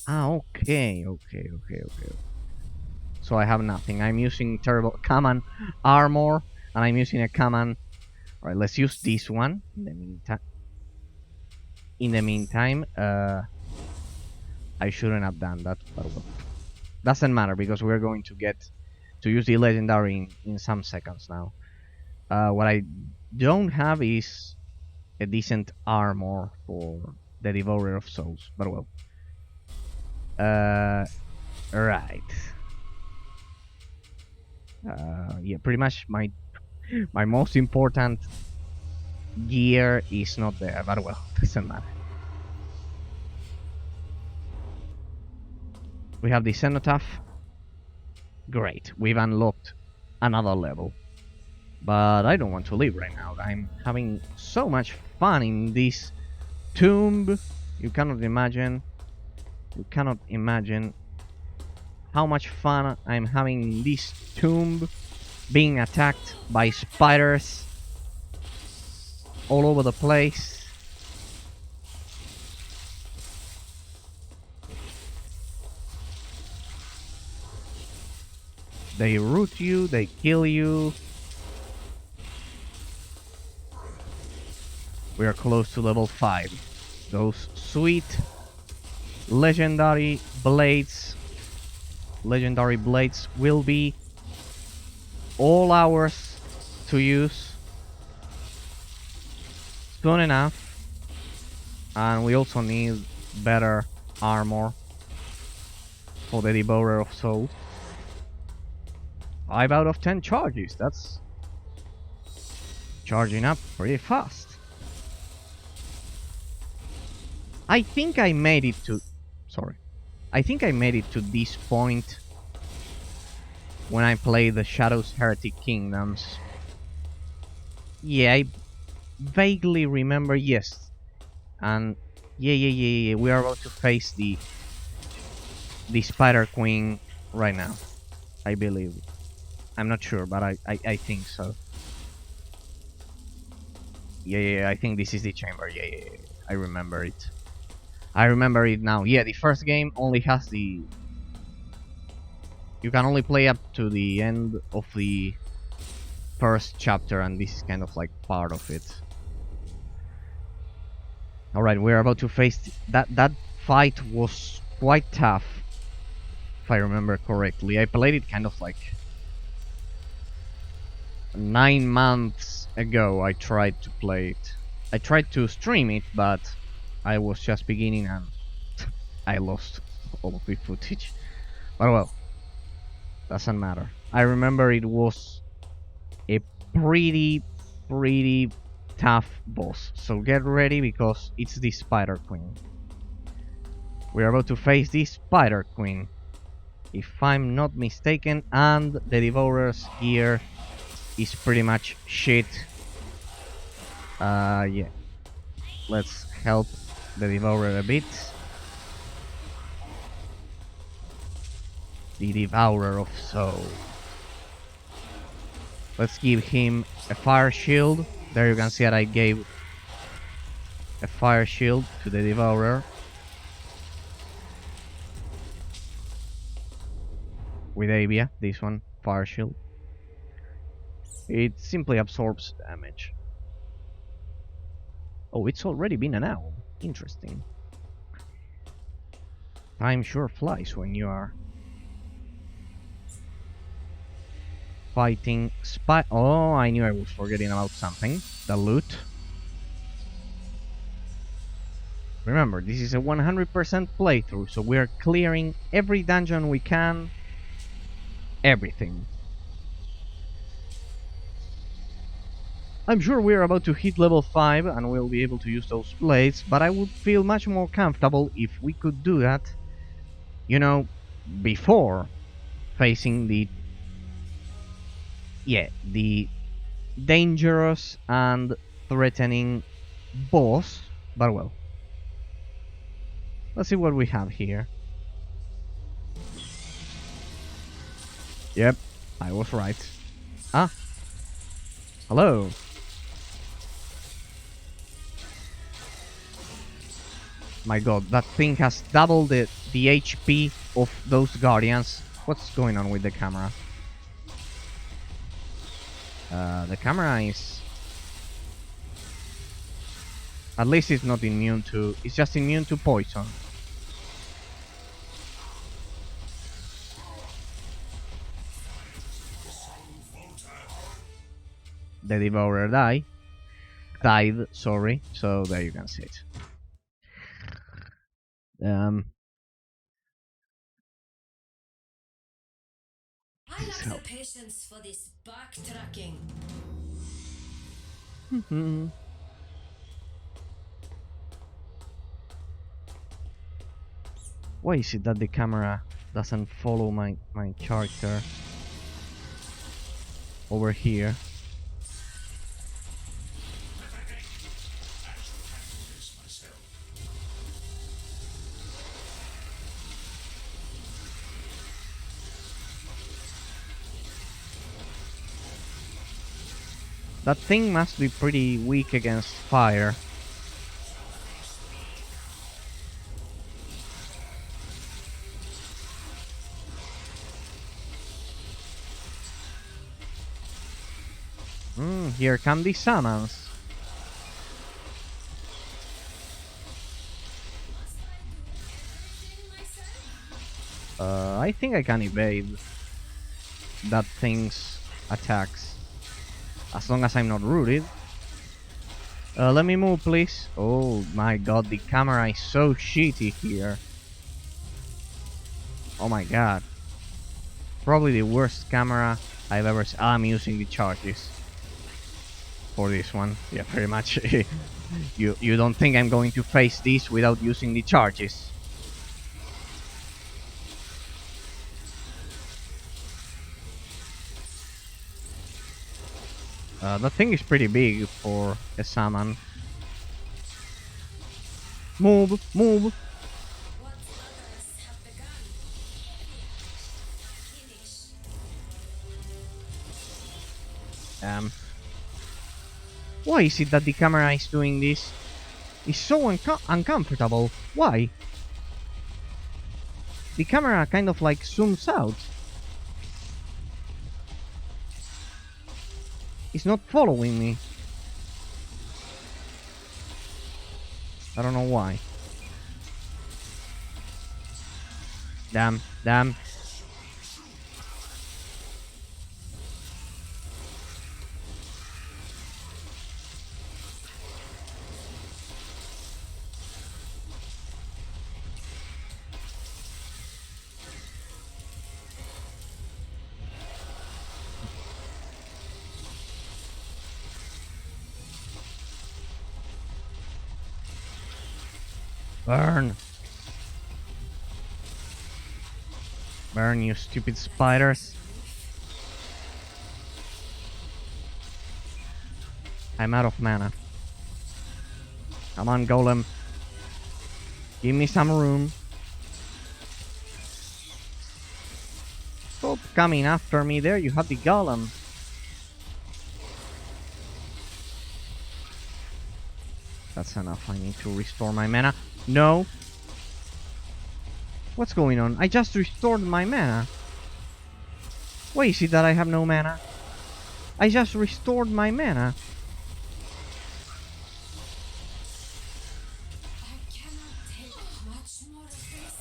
Speaker 1: Ah, okay. So I have nothing. I'm using terrible common armor, and I'm using a common... Alright, let's use this one in the meantime. I shouldn't have done that, but well. Doesn't matter, because we're going to get to use the legendary in some seconds now. What I don't have is a decent armor for the Devourer of Souls, but well. Right. Yeah, pretty much my most important gear is not there, but well, doesn't matter. We have the Cenotaph. Great, we've unlocked another level. But I don't want to leave right now. I'm having so much fun in this tomb. You cannot imagine. You cannot imagine how much fun I'm having in this tomb. Being attacked by spiders all over the place. They root you, they kill you. We are close to level 5. Those sweet legendary blades will be all ours to use soon enough. And we also need better armor for the Devotee of Souls. 5 out of 10 charges, that's charging up pretty fast. I think I made it to... I think I made it to this point when I played the Shadows Heretic Kingdoms. Yeah, I vaguely remember, yes. And yeah, we are about to face the Spider Queen right now, I believe. I'm not sure, but I think so. Yeah, I think this is the chamber. Yeah, I remember it. I remember it now. Yeah, the first game only has the... You can only play up to the end of the first chapter, and this is kind of like part of it. Alright, we're about to face... That fight was quite tough, if I remember correctly. I played it kind of like 9 months ago. I tried to play it. I tried to stream it, but I was just beginning and I lost all of the footage. But well, doesn't matter. I remember it was a pretty tough boss. So get ready, because it's the Spider Queen. We're about to face the Spider Queen, if I'm not mistaken, and the Devourer's gear is pretty much shit. Yeah. Let's help the Devourer a bit. The Devourer of Souls. Let's give him a fire shield. There you can see that I gave a fire shield to the Devourer. With Avia, this one, fire shield. It simply absorbs damage. Oh, it's already been an hour. Interesting. Time sure flies when you are fighting Oh, I knew I was forgetting about something. The loot. Remember, this is a 100% playthrough, so we are clearing every dungeon we can. Everything. I'm sure we're about to hit level 5 and we'll be able to use those blades, but I would feel much more comfortable if we could do that, you know, before facing the dangerous and threatening boss. But well, let's see what we have here. Yep, I was right. Ah, hello. My god, that thing has doubled the HP of those guardians. What's going on with the camera? The camera is... At least it's not immune to... It's just immune to poison. The Devourer died, sorry, so there you can see it.
Speaker 3: I lack the patience for this backtracking.
Speaker 1: Why is it that the camera doesn't follow my character over here? That thing must be pretty weak against fire. Here come the summons. I think I can evade that thing's attacks. As long as I'm not rooted. Let me move, please. Oh my god, the camera is so shitty here. Oh my god. Probably the worst camera I've ever seen. I'm using the charges for this one. Yeah, very much. You don't think I'm going to face this without using the charges? The thing is pretty big for a summon. Move, move. Why is it that the camera is doing this? It's so uncomfortable. Why? The camera kind of like zooms out. It's not following me. I don't know why. Damn, damn. Burn. Burn, you stupid spiders. I'm out of mana. Come on, Golem. Give me some room. Stop coming after me. There you have the Golem. That's enough. I need to restore my mana. No. What's going on? I just restored my mana. Why is it that I have no mana? I just restored my mana.
Speaker 3: I cannot take much more of this.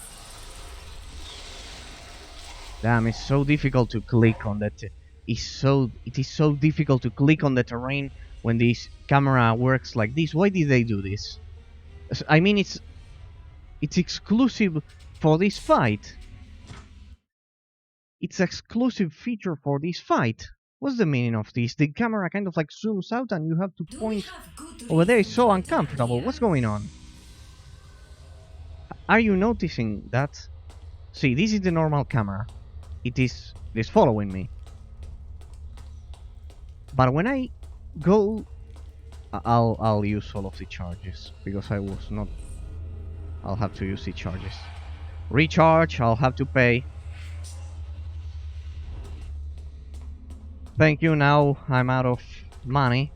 Speaker 1: Damn, it's so difficult to click on that. It is so difficult to click on the terrain when this camera works like this. Why did they do this? I mean, it's exclusive for this fight. It's exclusive feature for this fight. What's the meaning of this? The camera kind of like zooms out and you have to point over there. It's so uncomfortable. What's going on? Are you noticing that? See, this is the normal camera. It is following me. But when I go, I'll use all of the charges because I was not. I'll have to use the charges. Recharge, I'll have to pay. Thank you, now I'm out of money.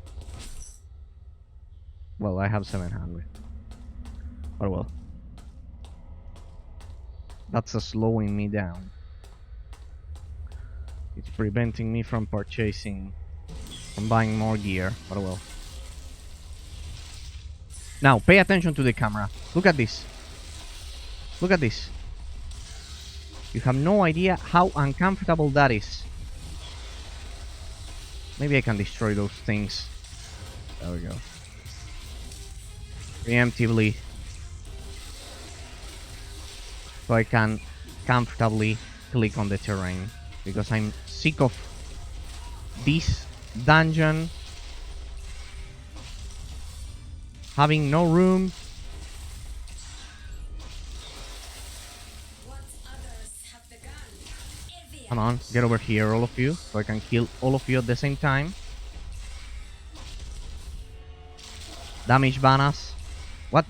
Speaker 1: Well, I have 700. But well. That's slowing me down. It's preventing me from purchasing, from buying more gear, but well. Now, pay attention to the camera. Look at this. Look at this. You have no idea how uncomfortable that is. Maybe I can destroy those things. There we go. Preemptively. So I can comfortably click on the terrain. Because I'm sick of this dungeon having no room. Come on, get over here, all of you, so I can kill all of you at the same time. Damage banners. What?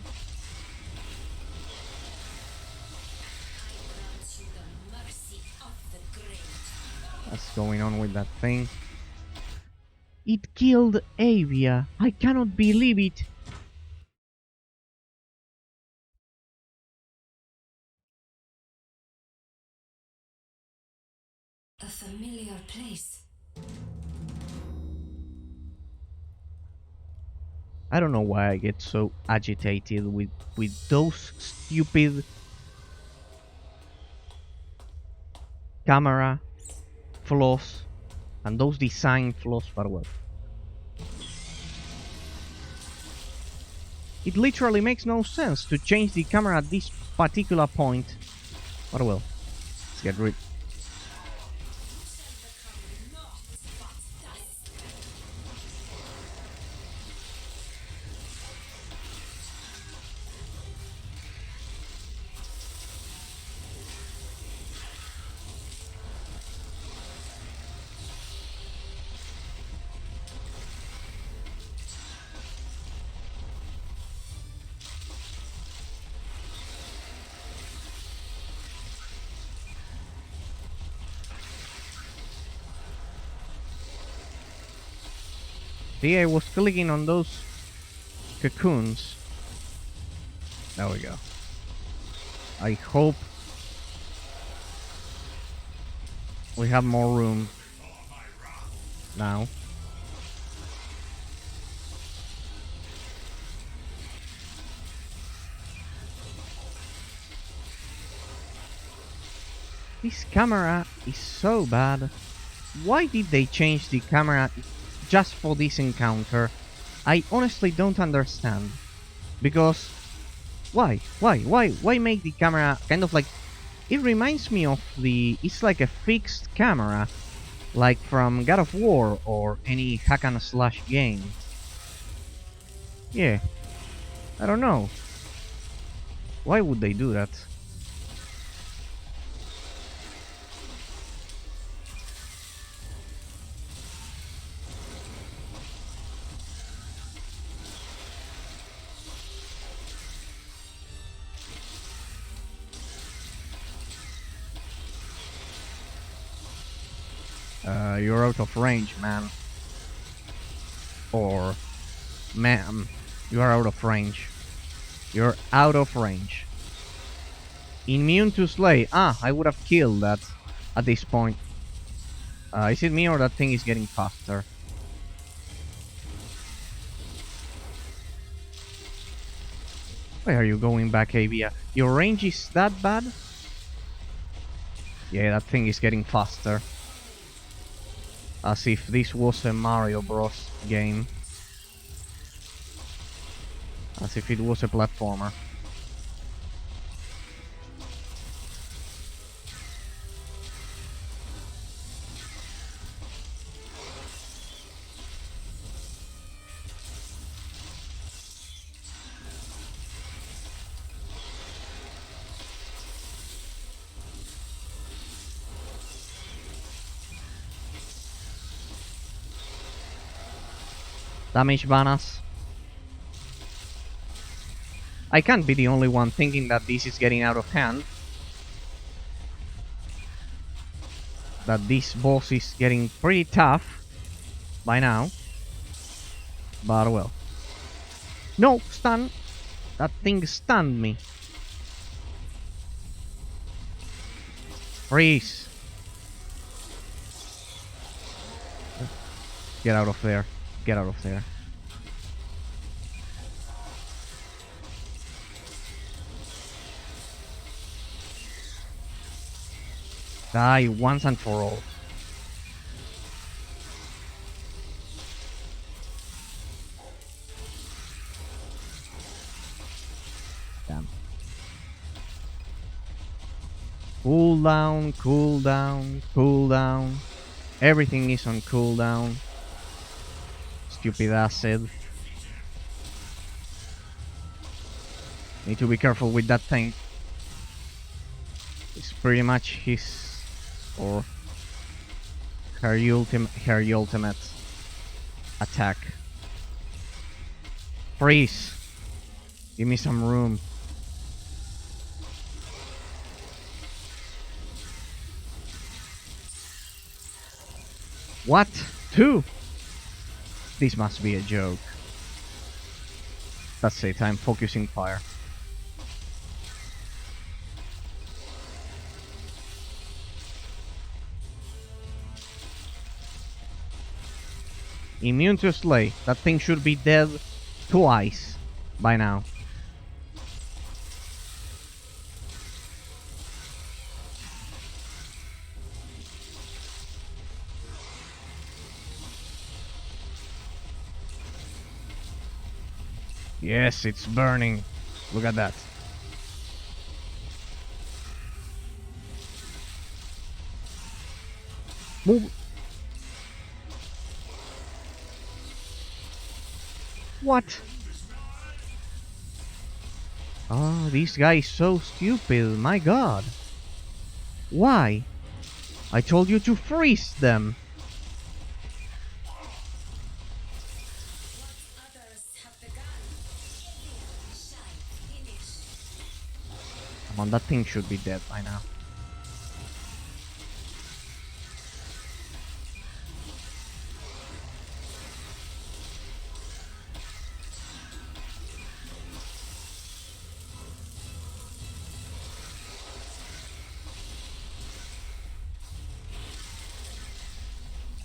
Speaker 1: What's going on with that thing? It killed Avia. I cannot believe it.
Speaker 3: A familiar place.
Speaker 1: I don't know why I get so agitated with those stupid camera flaws and those design flaws, but well. It literally makes no sense to change the camera at this particular point. But well, let's get rid. See, I was clicking on those cocoons. There we go. I hope we have more room now. This camera is so bad. Why did they change the camera just for this encounter? I honestly don't understand. Because why make the camera kind of like, it reminds me of it's like a fixed camera, like from God of War or any hack and slash game. Yeah, I don't know. Why would they do that? You're out of range, man. Or, ma'am, you are out of range. You're out of range. Immune to slay. Ah, I would have killed that at this point. Is it me or that thing is getting faster? Why are you going back, Avia? Your range is that bad? Yeah, that thing is getting faster. As if this was a Mario Bros. Game. As if it was a platformer. Damage banners. I can't be the only one thinking that this is getting out of hand. That this boss is getting pretty tough by now. But well. No, stun! That thing stunned me. Freeze! Get out of there. Get out of there. Die once and for all. Damn. Cool down, cool down, cool down. Everything is on cooldown. Stupid acid. Need to be careful with that thing. It's pretty much his or her ultimate attack. Freeze! Give me some room. What? Two? This must be a joke. That's it, I'm focusing fire. Immune to slay. That thing should be dead twice by now. Yes, it's burning. Look at that. Move. What? Oh, this guy is so stupid, my god. Why? I told you to freeze them. Come on, that thing should be dead by now.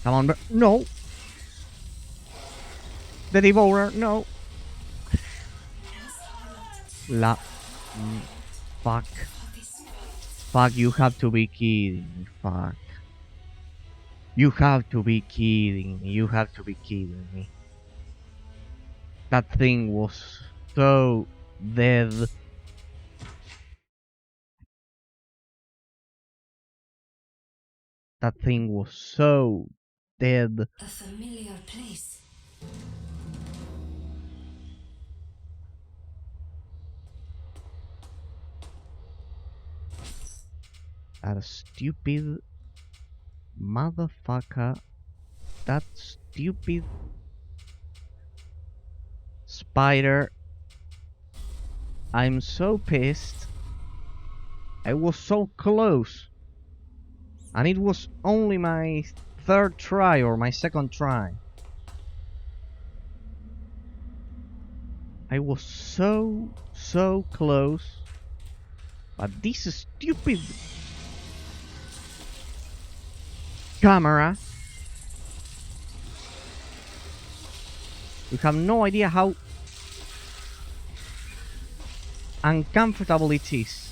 Speaker 1: Come on, no! The Devourer, no! Fuck. Fuck, you have to be kidding me, fuck. You have to be kidding me, you have to be kidding me. That thing was so dead. That thing was so dead.
Speaker 3: A familiar place.
Speaker 1: That stupid motherfucker. That stupid spider. I'm so pissed. I was so close. And it was only my third try or my second try. I was so close. But this stupid camera. You have no idea how uncomfortable it is.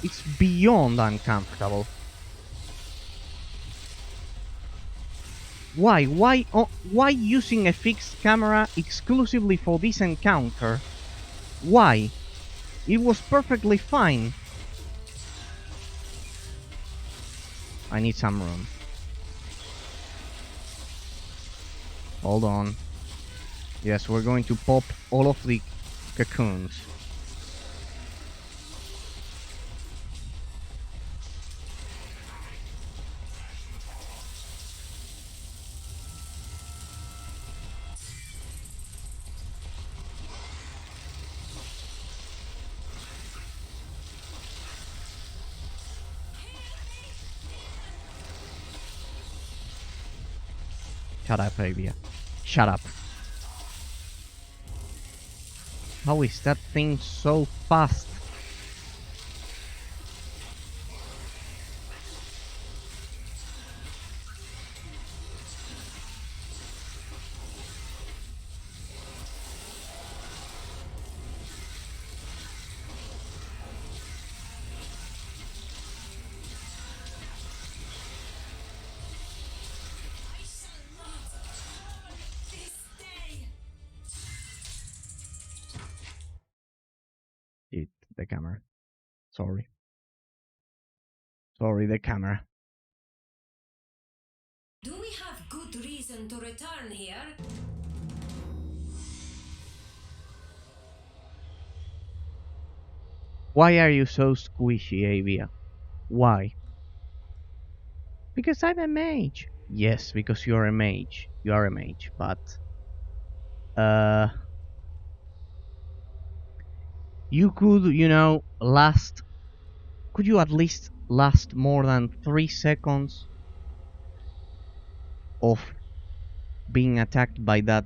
Speaker 1: It's beyond uncomfortable. Why? Why using a fixed camera exclusively for this encounter? Why? It was perfectly fine. I need some room. Hold on. Yes, we're going to pop all of the cocoons. Shut up, Avia. Shut up. How is that thing so fast? The camera. Sorry. Sorry, the camera.
Speaker 3: Do we have good reason to return here?
Speaker 1: Why are you so squishy, Avia? Why? Because I'm a mage. Yes, because you're a mage. You are a mage, but you could, you know, last. Could you at least last more than 3 seconds of being attacked by that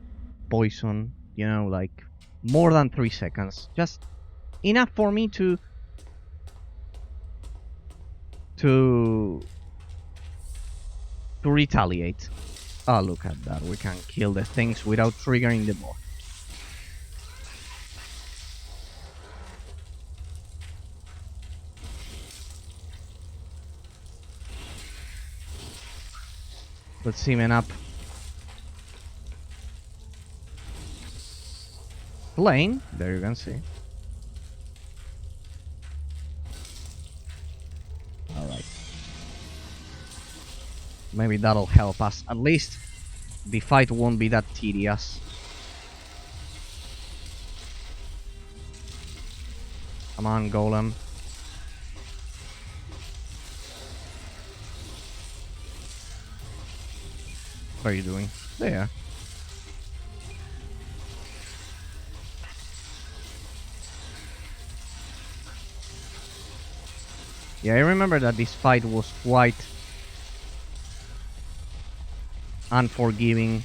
Speaker 1: poison, you know, like more than 3 seconds. Just enough for me to retaliate. Oh, look at that. We can kill the things without triggering the boss. Let's see, man, up. Plane. There you can see. Alright. Maybe that'll help us. At least the fight won't be that tedious. Come on, Golem. What are you doing? There. Yeah, I remember that this fight was quite unforgiving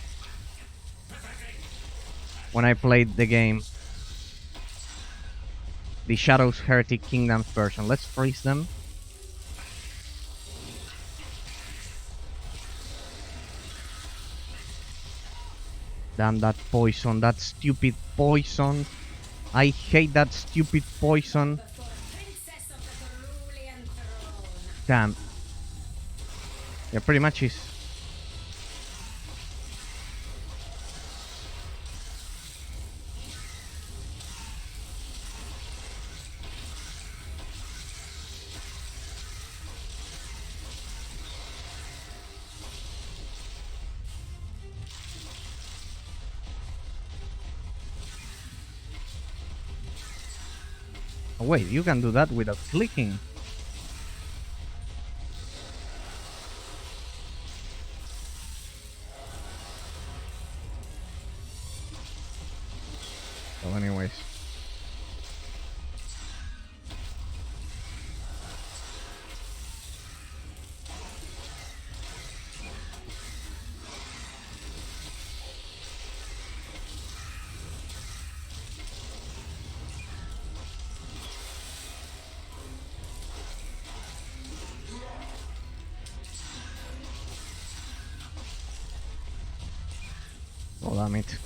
Speaker 1: when I played the game. The Shadows Heretic Kingdoms version. Let's freeze them. Damn that poison, that stupid poison. I hate that stupid poison.
Speaker 3: Before a princess of the Cerulean throne.
Speaker 1: Damn. Yeah, pretty much is. Oh, wait, you can do that without clicking. Well, anyways. Oh, damn it.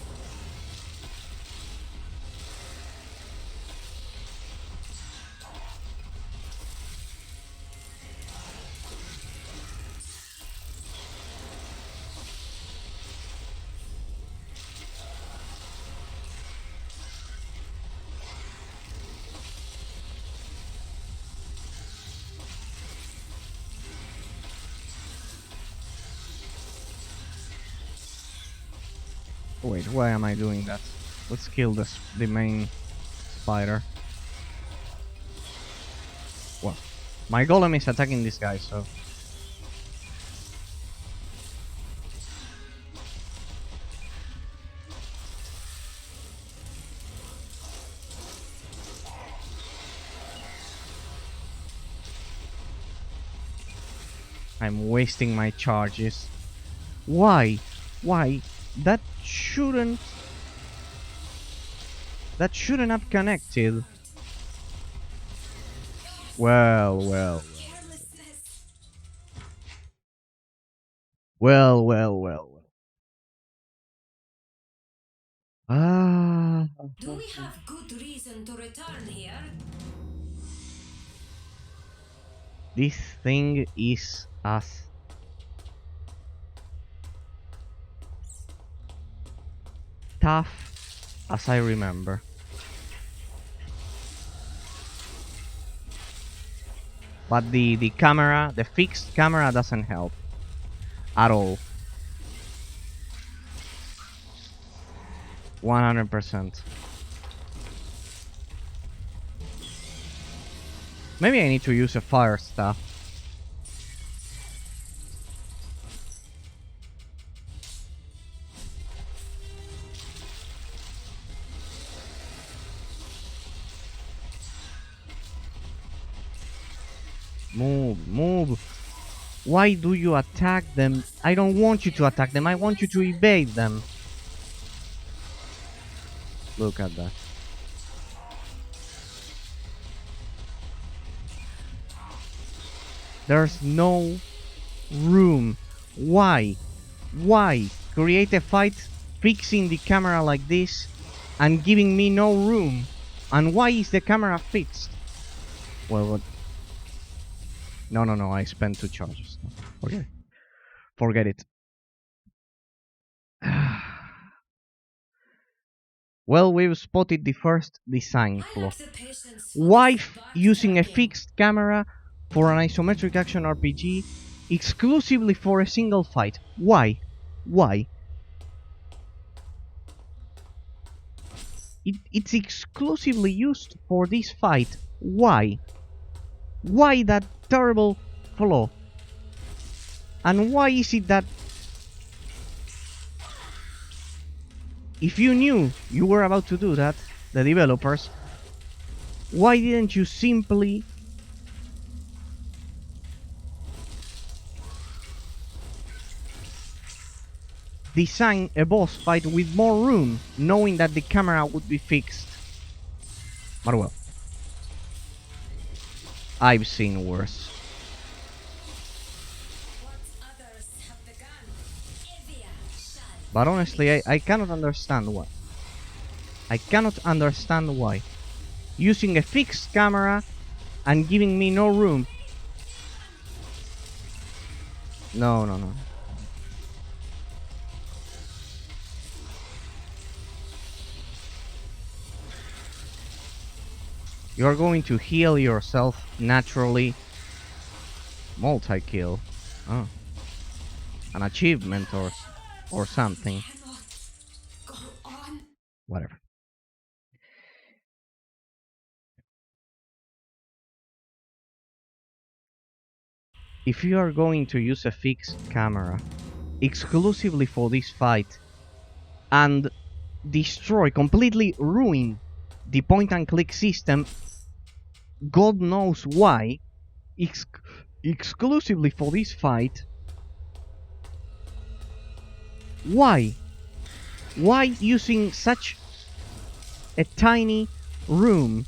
Speaker 1: Wait, why am I doing that? Let's kill the main spider. Well, my golem is attacking this guy, so... I'm wasting my charges. Why? Why? That shouldn't have connected. Well. Ah.
Speaker 3: Do we have good reason to return here?
Speaker 1: This thing is as tough as I remember. But the camera, the fixed camera doesn't help at all. 100%. Maybe I need to use a fire staff. Move. Why do you attack them? I don't want you to attack them. I want you to evade them. Look at that. There's no room. Why? Why create a fight fixing the camera like this and giving me no room? And why is the camera fixed? Well, what? No, I spent 2 charges. Forget it. Well, we've spotted the first design flaw. Why using a fixed camera for an isometric action RPG exclusively for a single fight? Why? Why? It's exclusively used for this fight. Why? Why that terrible flaw? And why is it that if you knew you were about to do that, the developers, why didn't you simply design a boss fight with more room, knowing that the camera would be fixed? But well, I've seen worse. But honestly, I cannot understand why. I cannot understand why. Using a fixed camera and giving me no room. No. You're going to heal yourself naturally. Multi-kill. Oh. An achievement or something. Whatever. If you are going to use a fixed camera exclusively for this fight and completely ruin the point and click system, God knows why, exclusively for this fight, why? Why using such a tiny room?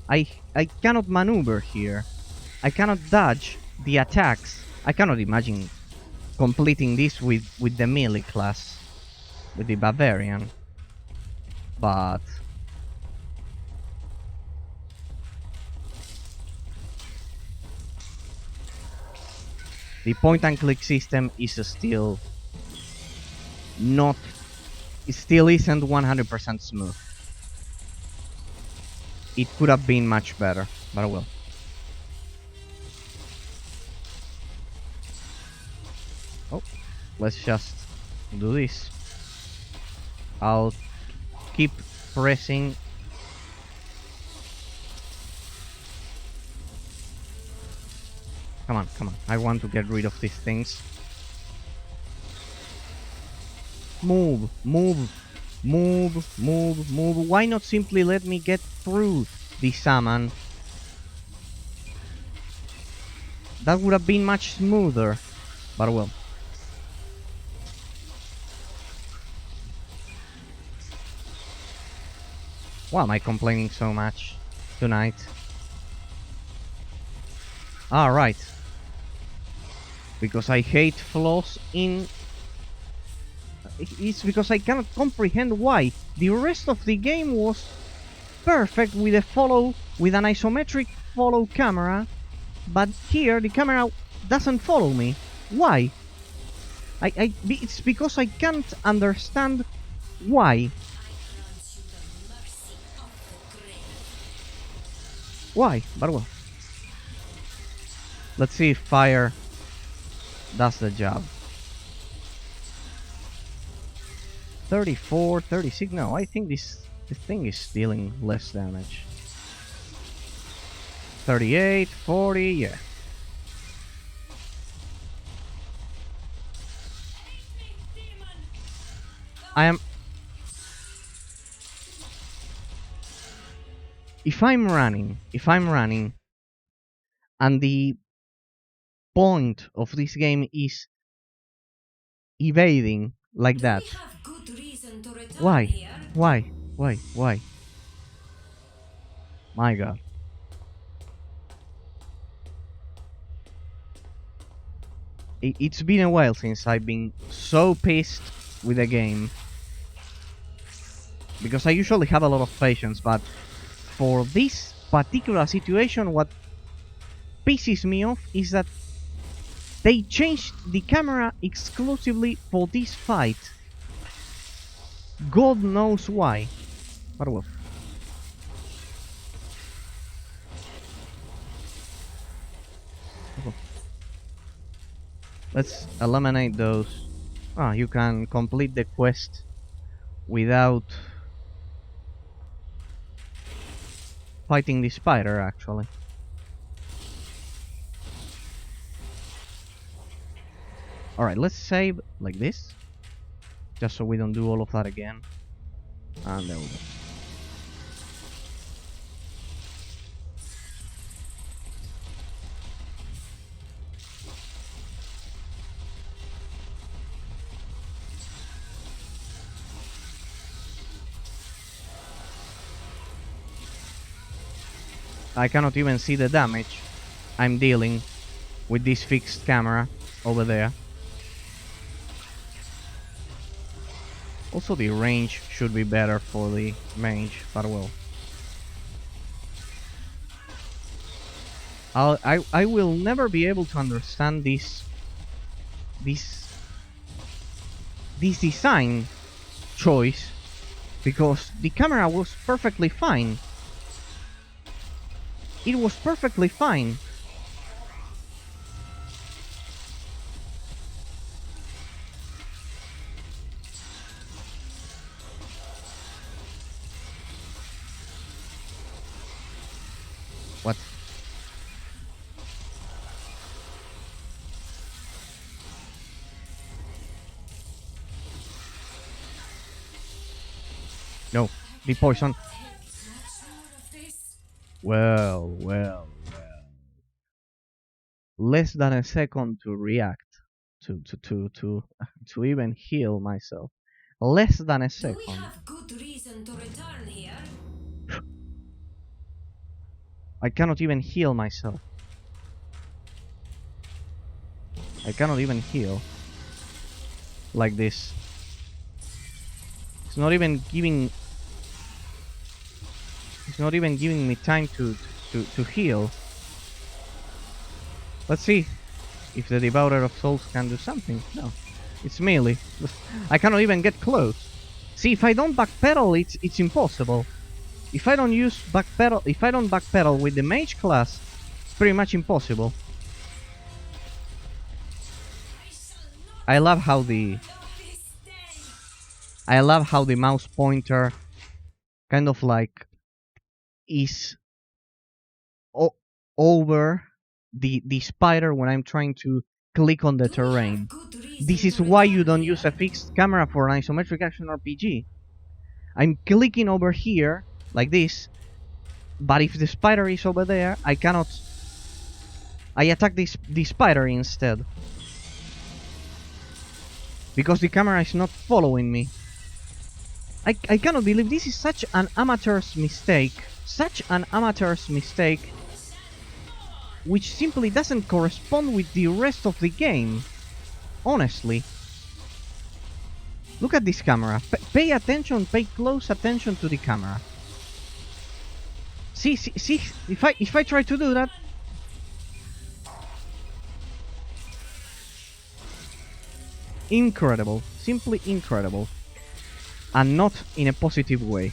Speaker 1: I cannot maneuver here. I cannot dodge the attacks. I cannot imagine completing this with the melee class, with the Barbarian. But the point and click system is still not. It still isn't 100% smooth. It could have been much better, but well. Oh, let's just do this. I'll keep pressing. Come on. I want to get rid of these things. Move. Why not simply let me get through the summon? That would have been much smoother. But well. Why am I complaining so much tonight? Alright. Because I hate flaws in... It's because I cannot comprehend why. The rest of the game was perfect with an isometric follow camera, but here the camera doesn't follow me. Why? It's because I can't understand why. Why? But well. Let's see if fire does the job. 34, 36. No, I think this thing is dealing less damage. 38, 40, yeah. If I'm running And the point of this game is evading like that.
Speaker 3: We have good reason to return
Speaker 1: Why?
Speaker 3: here.
Speaker 1: Why? Why? My god. It's been a while since I've been so pissed with a game. Because I usually have a lot of patience, but for this particular situation, what pisses me off is that they changed the camera exclusively for this fight. God knows why. But well. Let's eliminate those. Ah, you can complete the quest without fighting the spider, actually. Alright, let's save like this. Just so we don't do all of that again. And there we go. I cannot even see the damage I'm dealing with this fixed camera over there. Also, the range should be better for the mage, but well. I will never be able to understand this design choice, because the camera was perfectly fine. It was perfectly fine. What? No, the poison. Well. Less than a second to react, to even heal myself. Less than a
Speaker 3: Do we
Speaker 1: second.
Speaker 3: have good reason to return here?
Speaker 1: I cannot even heal myself. I cannot even heal like this. It's not even giving. It's not even giving me time to heal. Let's see if the Devotee of Souls can do something. No, it's melee. I cannot even get close. See, if I don't backpedal, it's impossible. If I don't backpedal with the mage class, it's pretty much impossible. I love how the mouse pointer kind of like is over the spider when I'm trying to click on the terrain. This is why you don't use a fixed camera for an isometric action RPG. I'm clicking over here like this, but if the spider is over there, I cannot. I attack the spider instead, because the camera is not following me. I cannot believe this is such an amateur's mistake. Such an amateur's mistake, which simply doesn't correspond with the rest of the game. Honestly. Look at this camera. Pay attention, pay close attention to the camera. See, if I try to do that. Incredible. Simply incredible. And not in a positive way.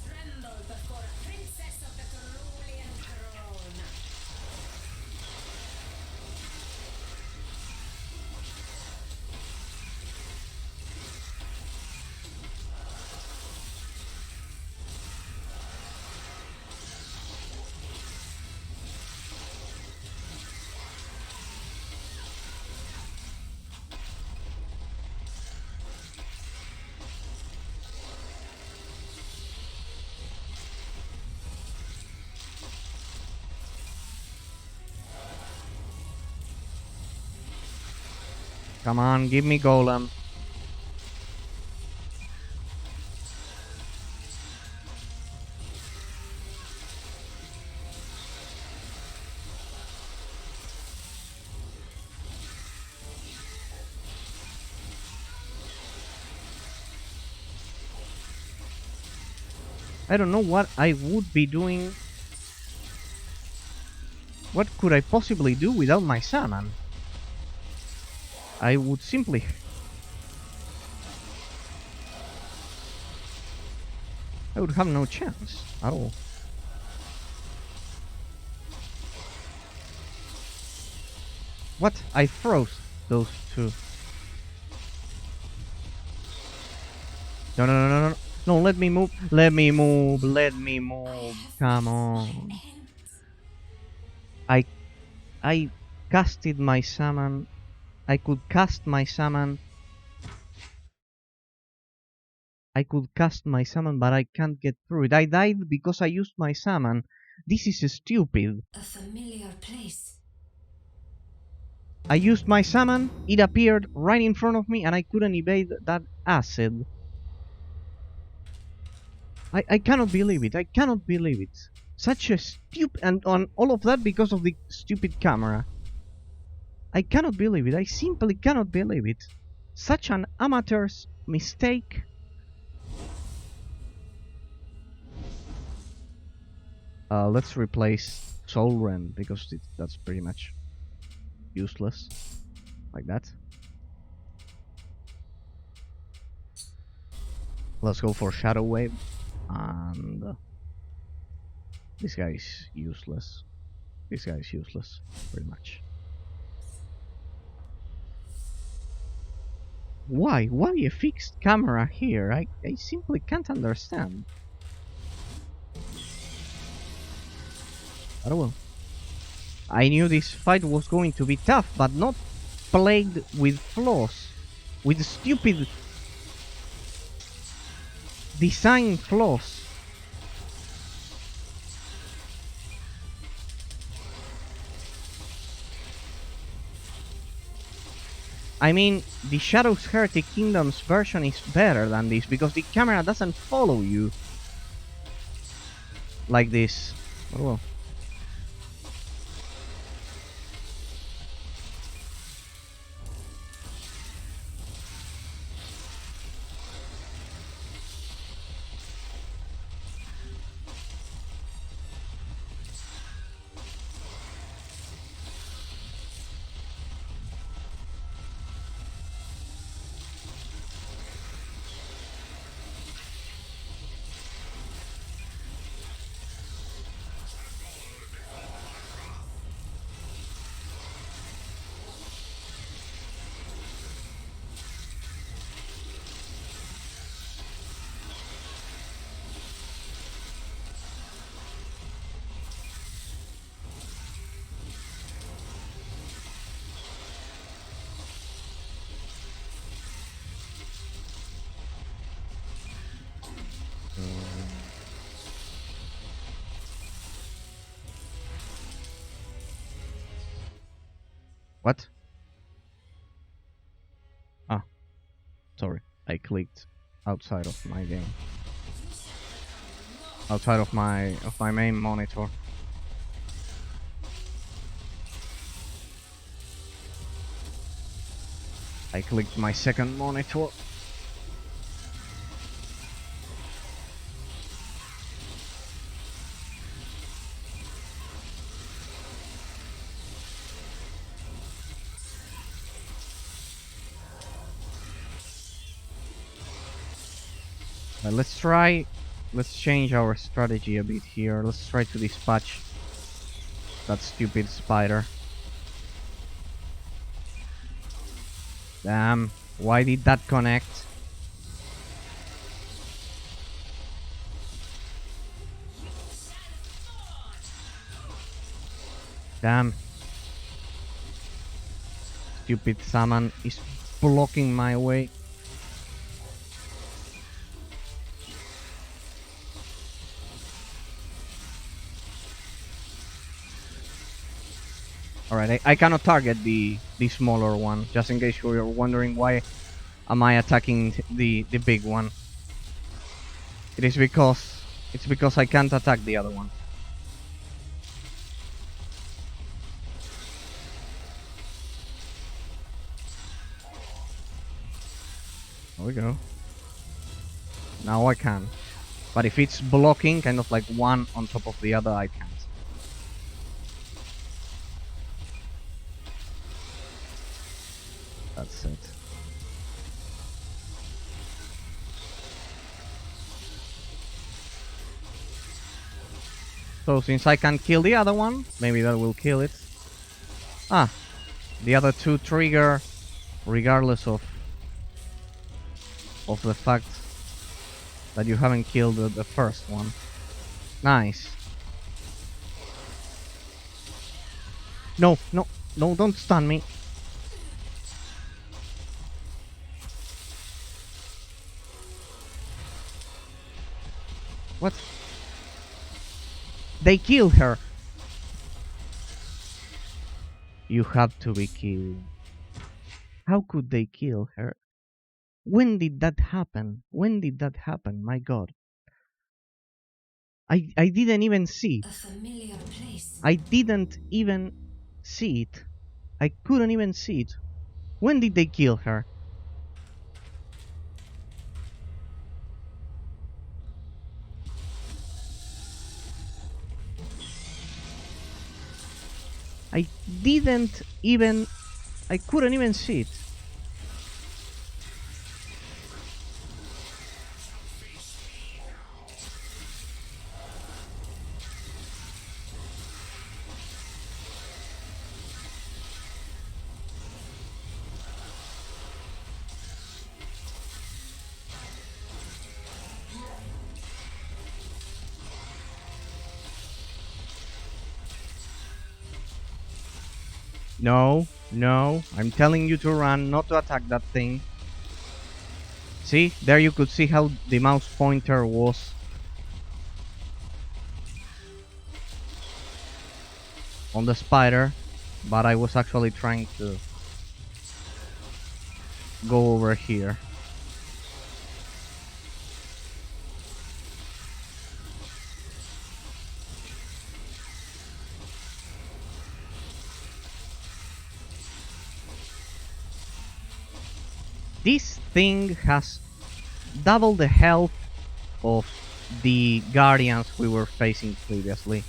Speaker 3: Tremble before a princess of the Cerulean throne.
Speaker 1: Come on, give me golem. I don't know what I would be doing. What could I possibly do without my summon? I would simply... I would have no chance at all. What? I froze those two. No, no, no, no, no. No, let me move. Let me move. Let me move. Come on. I casted my summon. I could cast my summon. I could cast my summon, but I can't get through it. I died because I used my summon. This is stupid.
Speaker 3: A familiar place.
Speaker 1: I used my summon, it appeared right in front of me, and I couldn't evade that acid. I cannot believe it. I cannot believe it. Such a stupid... And on all of that because of the stupid camera. I cannot believe it. I simply cannot believe it. Such an amateur's mistake. Let's replace Soul Rend because that's pretty much useless. Like that. Let's go for Shadow Wave. And this guy is useless. This guy is useless, pretty much. Why? Why a fixed camera here? I simply can't understand. But well. I knew this fight was going to be tough, but not plagued with flaws. With stupid design flaws. I mean, the Shadows Heretic Kingdoms version is better than this because the camera doesn't follow you like this. But well. What? Ah, sorry. I clicked outside of my game. Outside of my main monitor. I clicked my second monitor. Let's change our strategy a bit here. Let's try to dispatch that stupid spider. Damn, why did that connect? Damn. Stupid summon is blocking my way. Alright, I cannot target the smaller one, just in case you're wondering why am I attacking the big one. It's because I can't attack the other one. There we go. Now I can. But if it's blocking, kind of like one on top of the other, I can't. That's it. So since I can't kill the other one, maybe that will kill it. Ah, the other two trigger regardless of the fact that you haven't killed the first one. Nice. No, no, no, don't stun me. What? They killed her. You have to be killed. How could they kill her? When did that happen? When did that happen? My god. I didn't even see it.
Speaker 3: A familiar place.
Speaker 1: I didn't even see it. I couldn't even see it. When did they kill her? I didn't even... I couldn't even see it. No, no, I'm telling you to run, not to attack that thing. See, there you could see how the mouse pointer was. On the spider, but I was actually trying to go over here. This thing has double the health of the guardians we were facing previously.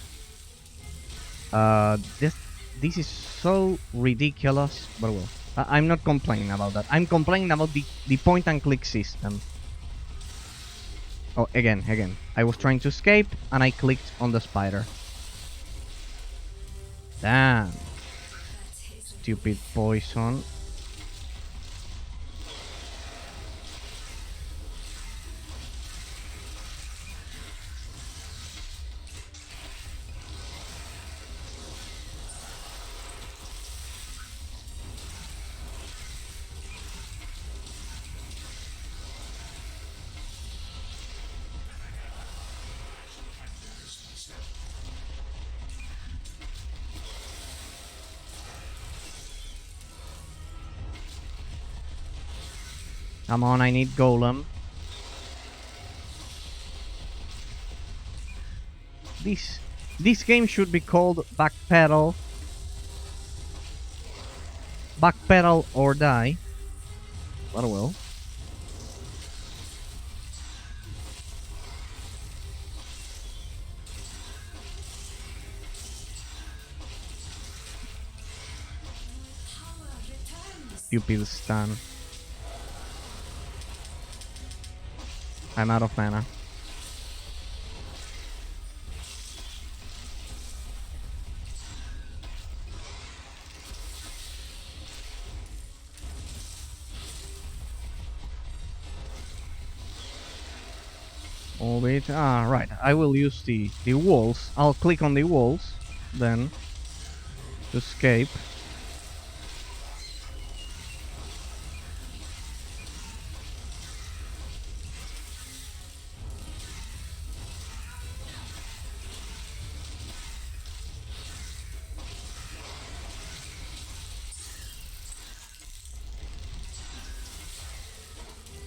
Speaker 1: This is so ridiculous, but well, I'm not complaining about that. I'm complaining about the point and click system. Oh, again, I was trying to escape and I clicked on the spider. Damn. Stupid poison. Come on, I need golem. This game should be called Backpedal. Backpedal or die. But well. Stupid stun. I'm out of mana. Wait, right. I will use the walls. I'll click on the walls, then to escape.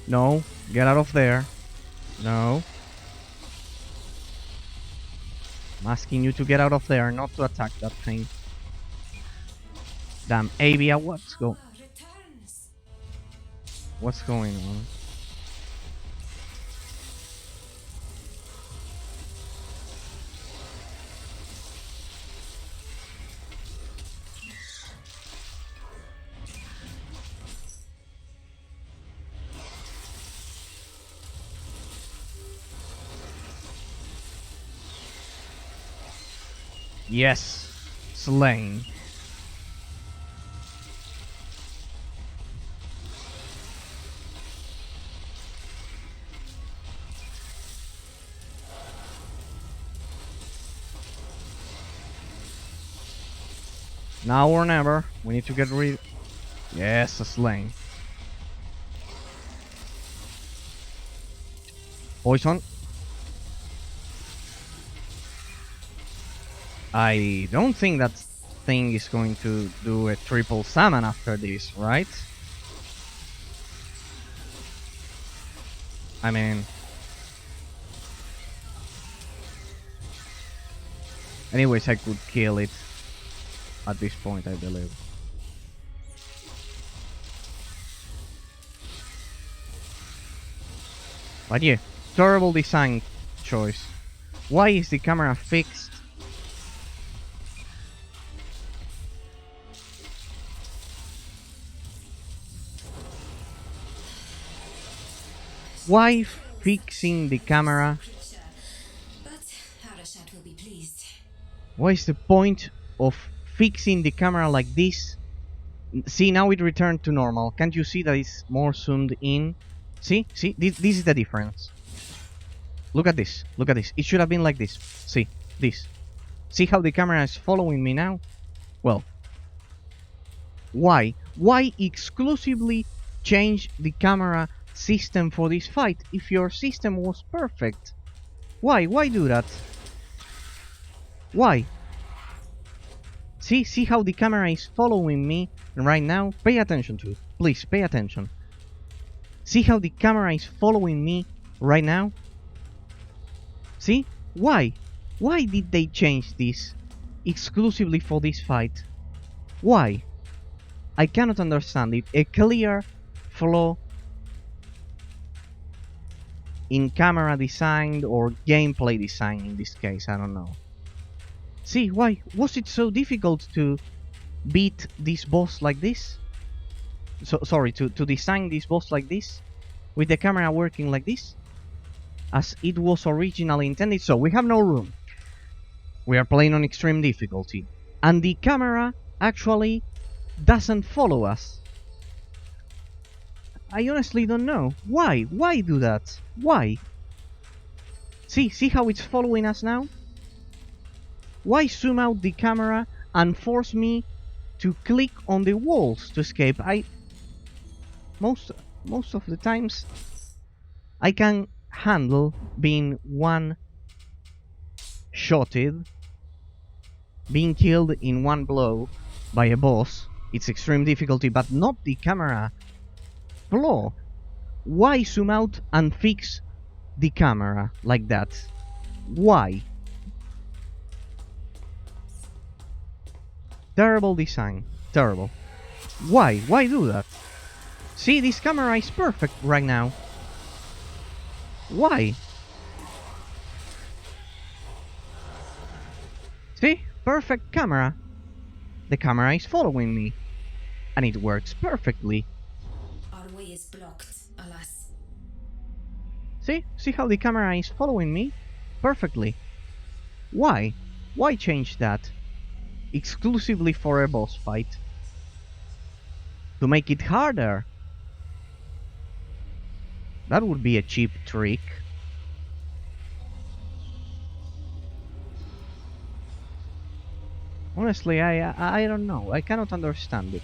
Speaker 1: No, get out of there. No. I'm asking you to get out of there, not to attack that thing. Damn, Avia,
Speaker 3: Returns.
Speaker 1: what's going on? Yes, slain. Now or never. We need to get rid. Yes, a slain. Poison. I don't think that thing is going to do a triple summon after this, right? I mean... Anyways, I could kill it at this point, I believe. But yeah, terrible design choice. Why is the camera fixed? Why fixing the camera?
Speaker 3: But Harashat will be pleased.
Speaker 1: What is the point of fixing the camera like this? See, now it returned to normal. Can't you see that it's more zoomed in? See? See? This is the difference. Look at this. Look at this. It should have been like this. See? This. See how the camera is following me now? Well. Why? Why exclusively change the camera system for this fight if your system was perfect? Why? Why do that? Why? See how the camera is following me right now? Pay attention to it. Please, pay attention. See how the camera is following me right now? See? Why? Why did they change this exclusively for this fight? Why? I cannot understand it. A clear flaw in camera design or gameplay design in this case, I don't know. See, why was it so difficult to beat this boss like this? Sorry, to design this boss like this? With the camera working like this? As it was originally intended. So, we have no room. We are playing on extreme difficulty. And the camera actually doesn't follow us. I honestly don't know. Why? Why do that? Why? See how it's following us now? Why zoom out the camera and force me to click on the walls to escape? Most of the times I can handle being one-shotted, being killed in one blow by a boss. It's extreme difficulty, but not the camera flaw. Why zoom out and fix the camera like that? Why? Terrible design. Terrible. Why? Why do that? See, this camera is perfect right now. Why? See? Perfect camera. The camera is following me. And it works perfectly.
Speaker 3: Our way is blocked, alas.
Speaker 1: See? See how the camera is following me? Perfectly. Why? Why change that? Exclusively for a boss fight? To make it harder? That would be a cheap trick. Honestly, I don't know. I cannot understand it.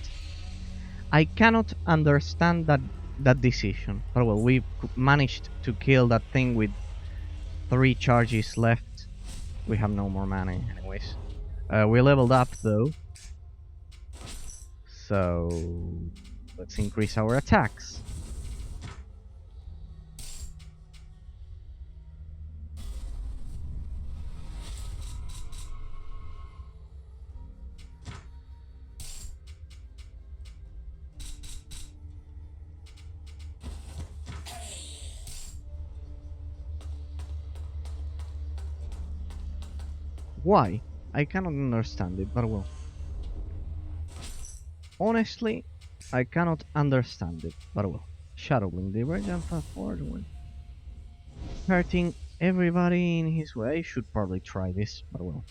Speaker 1: I cannot understand that decision. But well, we managed to kill that thing with 3 charges left. We have no more mana anyways. We leveled up though. So let's increase our attacks. Why? I cannot understand it, but well. Honestly, I cannot understand it, but well. Shadowblink, the version fast forward when hurting everybody in his way. Should probably try this, but well.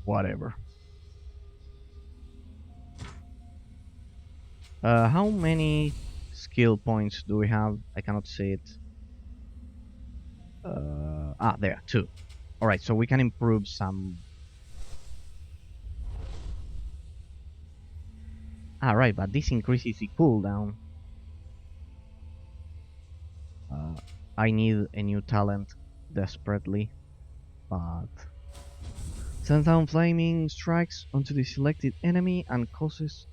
Speaker 1: Whatever. How many skill points do we have? I cannot see it. There, 2. Alright, so we can improve some. Right, but this increases the cooldown. I need a new talent desperately, but sends down flaming strikes onto the selected enemy and causes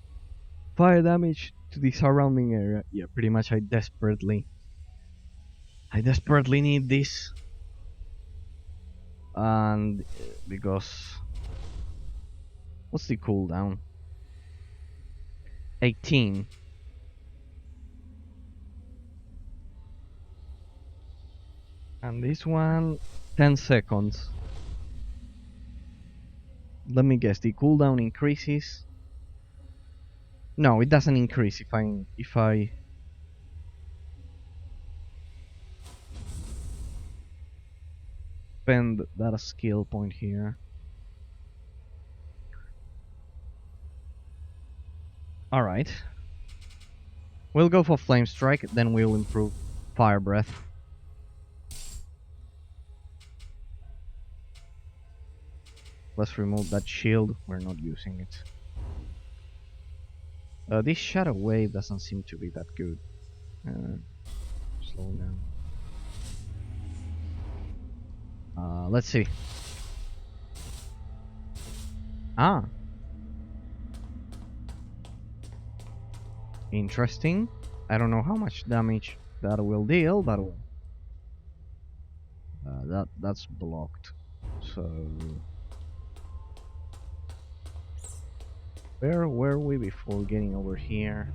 Speaker 1: fire damage to the surrounding area. Yeah, pretty much I desperately need this. And because what's the cooldown? 18. And this one 10 seconds. Let me guess, the cooldown increases. No, it doesn't increase if I spend that skill point here. Alright. We'll go for Flame Strike, then we'll improve Fire Breath. Let's remove that shield, we're not using it. This Shadow Wave doesn't seem to be that good. Slow down. Let's see. Interesting. I don't know how much damage that will deal, but that's blocked. So where were we before getting over here?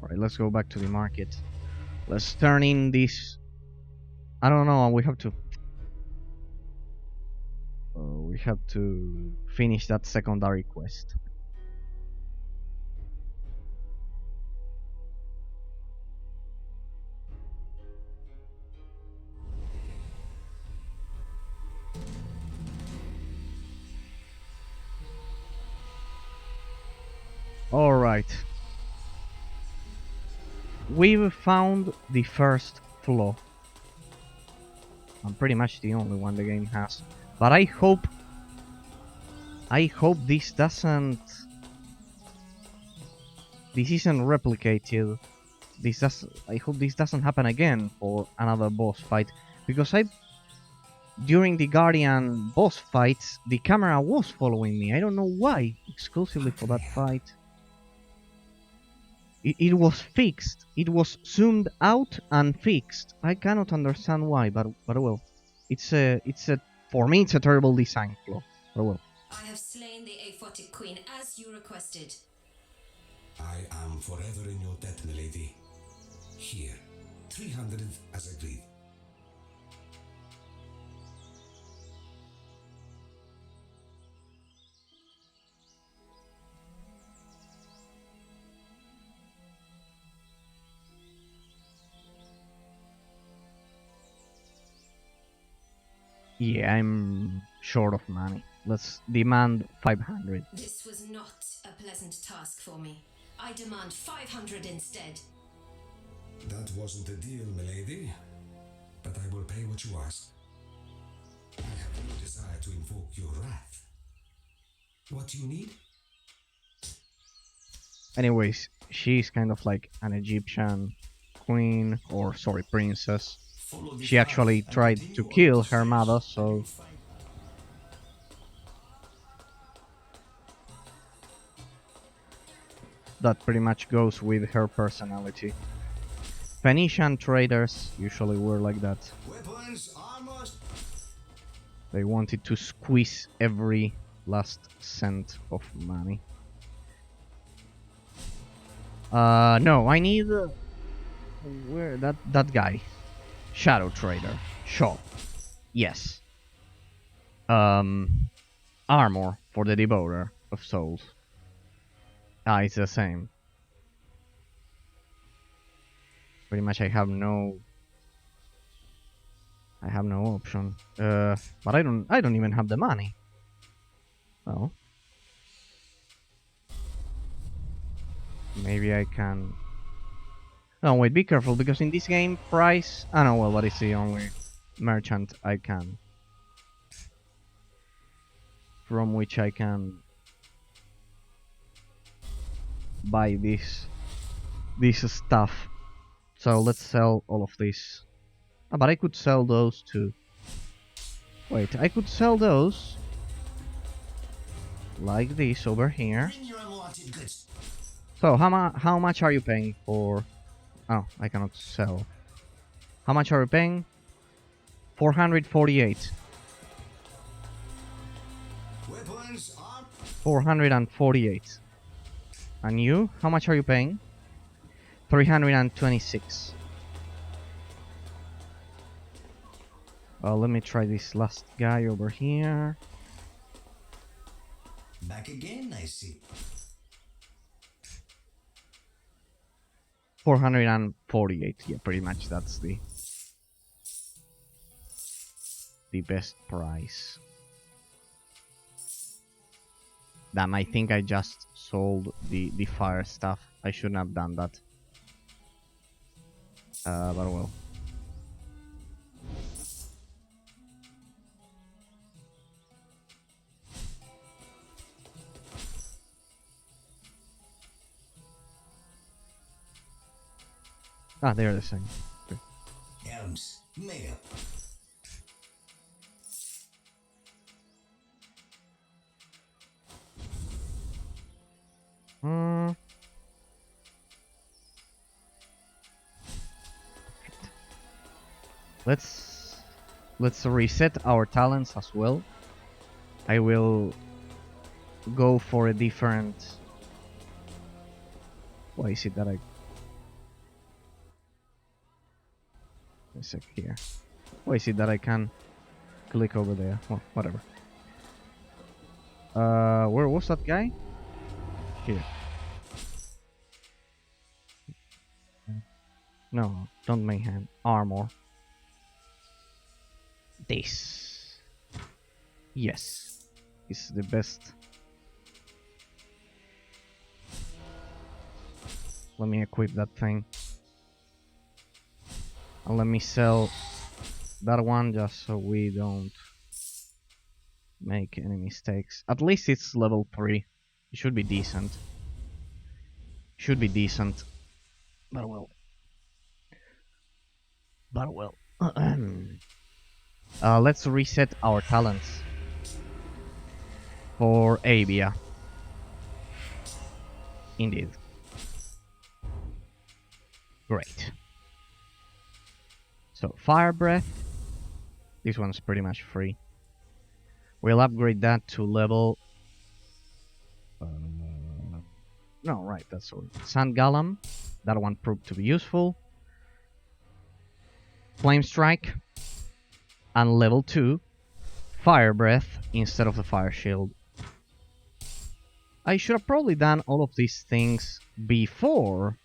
Speaker 1: Alright, let's go back to the market. Let's turn in this. I don't know, we have to finish that secondary quest. Alright. We've found the first flaw. I'm pretty much the only one the game has. But I hope this isn't replicated. I hope this doesn't happen again for another boss fight, because during the Guardian boss fights the camera was following me. I don't know why, exclusively for that fight. It was fixed. It was zoomed out and fixed. I cannot understand why, but well, for me it's a terrible design flaw. But well.
Speaker 3: I have slain the Aphotic Queen as you requested.
Speaker 2: I am forever in your debt, milady. Here, 300 as agreed.
Speaker 1: Yeah, I'm short of money. Let's demand 500.
Speaker 3: This was not a pleasant task for me. I demand 500 instead.
Speaker 2: That wasn't the deal, milady. But I will pay what you ask. I have no desire to invoke your wrath. What do you need?
Speaker 1: Anyways, she's kind of like an Egyptian queen, or sorry, princess. She actually tried to kill her mother, so that pretty much goes with her personality. Phoenician traders usually were like that.
Speaker 2: Weapons, armor.
Speaker 1: They wanted to squeeze every last cent of money. No, I need Where that guy? Shadow Trader. Shop. Yes. Armor for the Devotee of Souls. Ah, it's the same. Pretty much I have no option. But I don't even have the money. Well, maybe I can. No, wait, be careful, because in this game, price. Ah, no, well, what is the only merchant I can. From which I can buy this stuff. So let's sell all of this. Ah, but I could sell those too. Wait, I could sell those like this over here. So how much are you paying for? Oh, I cannot sell. How much are you paying? 448. 448. And you? How much are you paying? 326. Well, let me try this last guy over here.
Speaker 4: Back again, I see.
Speaker 1: 448. Yeah, pretty much that's the best price. Damn, I think I just sold the fire stuff. I shouldn't have done that. But well. Ah, they're the same. Okay.
Speaker 4: Helms, mail. Let's reset our talents as well. I will go for a different. Why is it that I? A sec here. Why is it that I can click over there? Well, whatever. Where was that guy? Here. No, don't make hand. Armor. This. Yes. Is the best. Let me equip that thing. And let me sell that one just so we don't make any mistakes. At least it's level 3. It should be decent. Should be decent. But well. But well. Let's reset our talents for Avia. Indeed. Great. So, Fire Breath. This one's pretty much free. We'll upgrade that to level... no, right, that's all. Sand Golem. That one proved to be useful. Flame Strike. And level 2, Fire Breath instead of the Fire Shield. I should have probably done all of these things before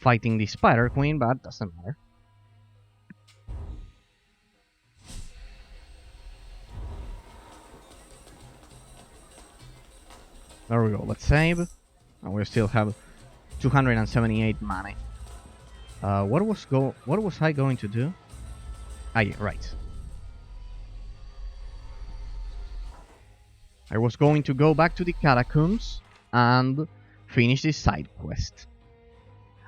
Speaker 4: fighting the Spider Queen, but doesn't matter. There we go, let's save. And we still have 278 money. What was I going to do? Ah, yeah, right. I was going to go back to the catacombs and finish this side quest.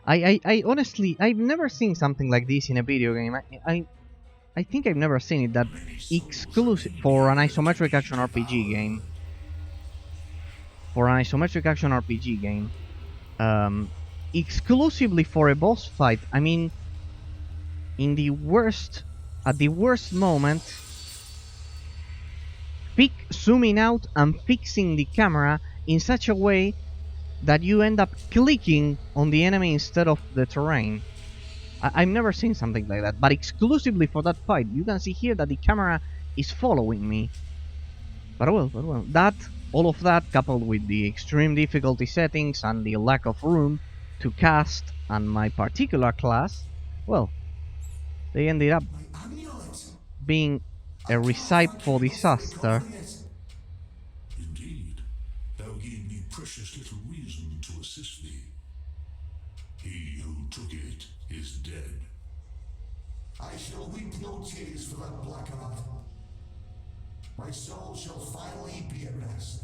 Speaker 4: I honestly, I've never seen something like this in a video game. I think I've never seen it that exclusive for an isometric action RPG game. For an isometric action RPG game, exclusively for a boss fight. I mean, at the worst moment, zooming out and fixing the camera in such a way that you end up clicking on the enemy instead of the terrain. I've never seen something like that, but exclusively for that fight. You can see here that the camera is following me. But well, all of that, coupled with the extreme difficulty settings and the lack of room to cast and my particular class, well, they ended up
Speaker 2: My amulet!
Speaker 4: being a recipe for disaster.
Speaker 2: Indeed, thou gave me precious little reason to assist thee. He who took it is dead. I shall weep no tears for that black art. My soul shall finally be at rest.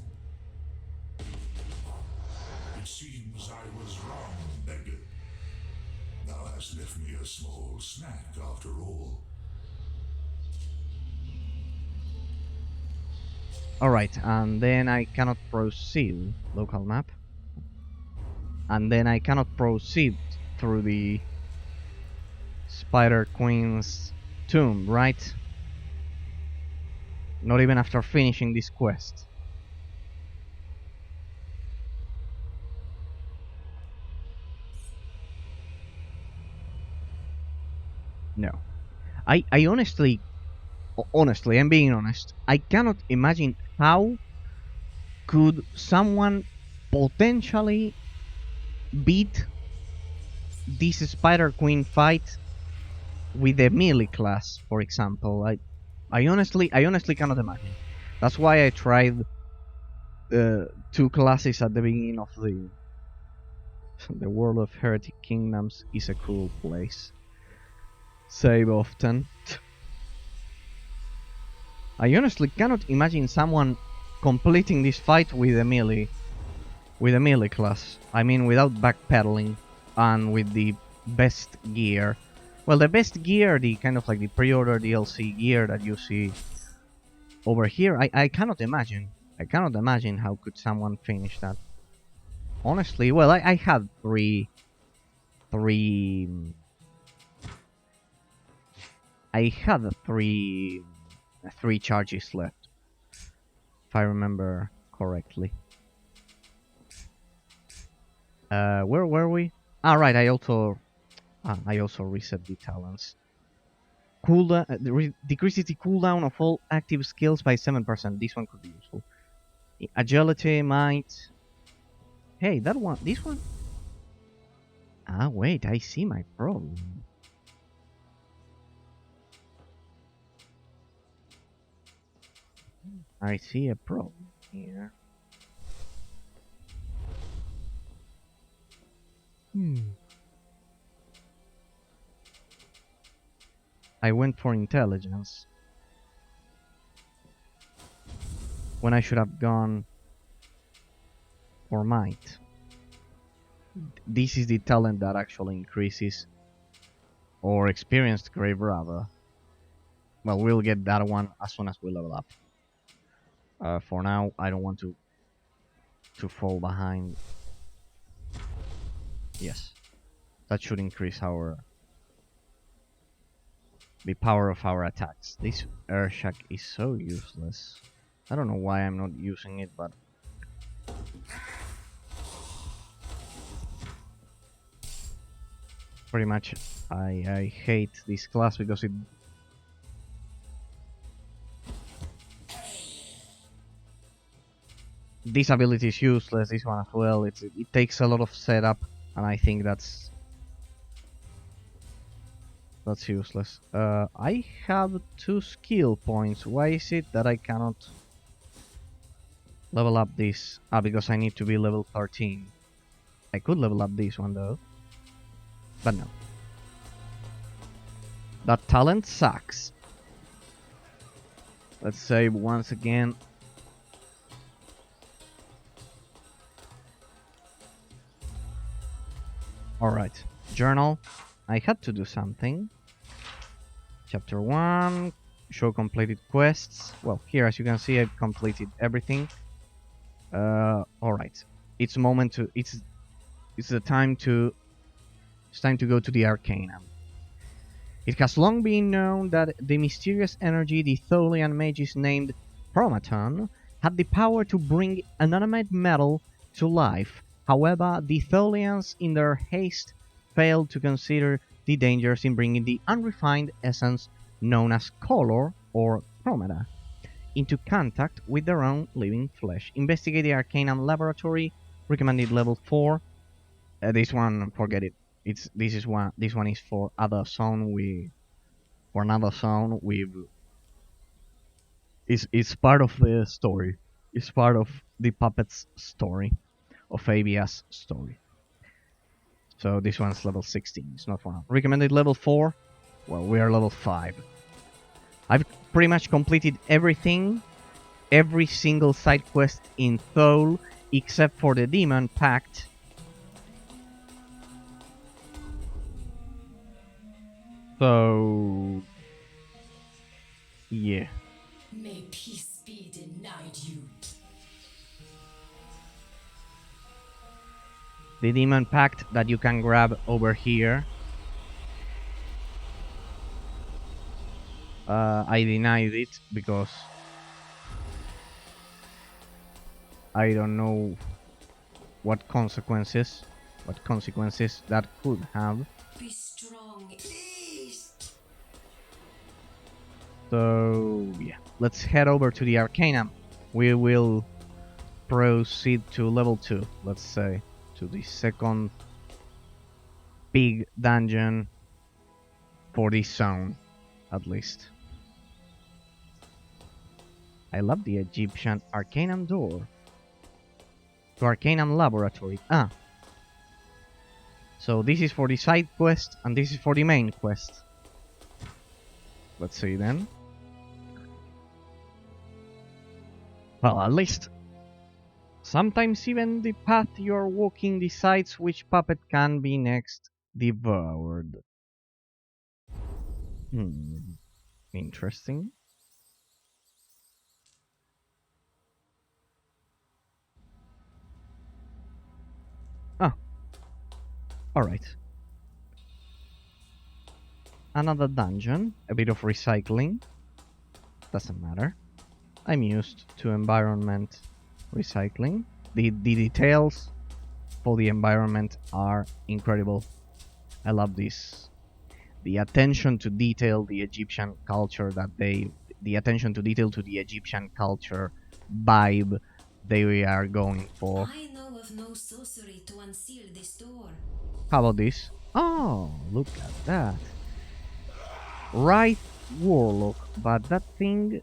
Speaker 2: It seems I was wrong, beggar. Thou hast left me a small snack after all.
Speaker 4: Alright, and then I cannot proceed. Local map. And then I cannot proceed through the Spider Queen's tomb, right? Not even after finishing this quest. No. I honestly, I'm being honest, I cannot imagine how could someone potentially beat this Spider Queen fight with a melee class, for example. I honestly cannot imagine. That's why I tried two classes at the beginning of the world of Heretic Kingdoms is a cool place. Save often. I honestly cannot imagine someone completing this fight with a melee class. I mean, without backpedaling and with the best gear. Well, the best gear, the kind of like the pre-order DLC gear that you see over here, I cannot imagine. I cannot imagine how could someone finish that. Honestly, well, I had three charges left, if I remember correctly. Where were we? Ah, right. I also reset the talents. Cooldown decreases the cooldown of all active skills by 7%. This one could be useful. Agility, might. Hey, that one. This one. Ah, wait. I see my problem. I see a problem here. I went for intelligence when I should have gone for might. This is the talent that actually increases or experienced grave rather. Well, we'll get that one as soon as we level up. For now, I don't want to fall behind. Yes, that should increase the power of our attacks. This Urshak is so useless. I don't know why I'm not using it, but pretty much I hate this class because it this ability is useless, this one as well. It takes a lot of setup, and I think that's useless. I have 2 skill points. Why is it that I cannot level up this? Ah, because I need to be level 13. I could level up this one though, but no. That talent sucks. Let's save once again. Alright, journal. I had to do something. Chapter 1, show completed quests. Well, here as you can see I've completed everything. Alright. It's time to go to the Arcanum. It has long been known that the mysterious energy the Tholian mages named Promaton had the power to bring inanimate metal to life. However, the Tholians, in their haste, failed to consider the dangers in bringing the unrefined essence known as color or chromata into contact with their own living flesh. Investigate the Arcanum laboratory, recommended level 4. This one, forget it. This one is for another zone with it's part of the story. It's part of the puppet's story, of Avia's story. So this one's level 16. It's not one. Recommended level 4. Well, we are level 5. I've pretty much completed everything, every single side quest in Thole, except for the Demon Pact. So, yeah.
Speaker 3: May peace be denied you.
Speaker 4: The Demon Pact that you can grab over here. I denied it because I don't know what consequences that could have.
Speaker 3: Be strong.
Speaker 4: So yeah, let's head over to the Arcanum. We will proceed to level 2, let's say, to the second big dungeon for this zone, at least. I love the Egyptian Arcanum door. To Arcanum laboratory. So this is for the side quest and this is for the main quest. Let's see then. Well, at least sometimes even the path you're walking decides which puppet can be next devoured. Interesting. Alright. Another dungeon, a bit of recycling. Doesn't matter. I'm used to environment recycling. The details for the environment are incredible. I love this. The attention to detail, the Egyptian culture the attention to detail to the Egyptian culture vibe they are going for.
Speaker 3: I know of no sorcery to unseal this door.
Speaker 4: How about this? Oh, look at that. Right Warlock, but that thing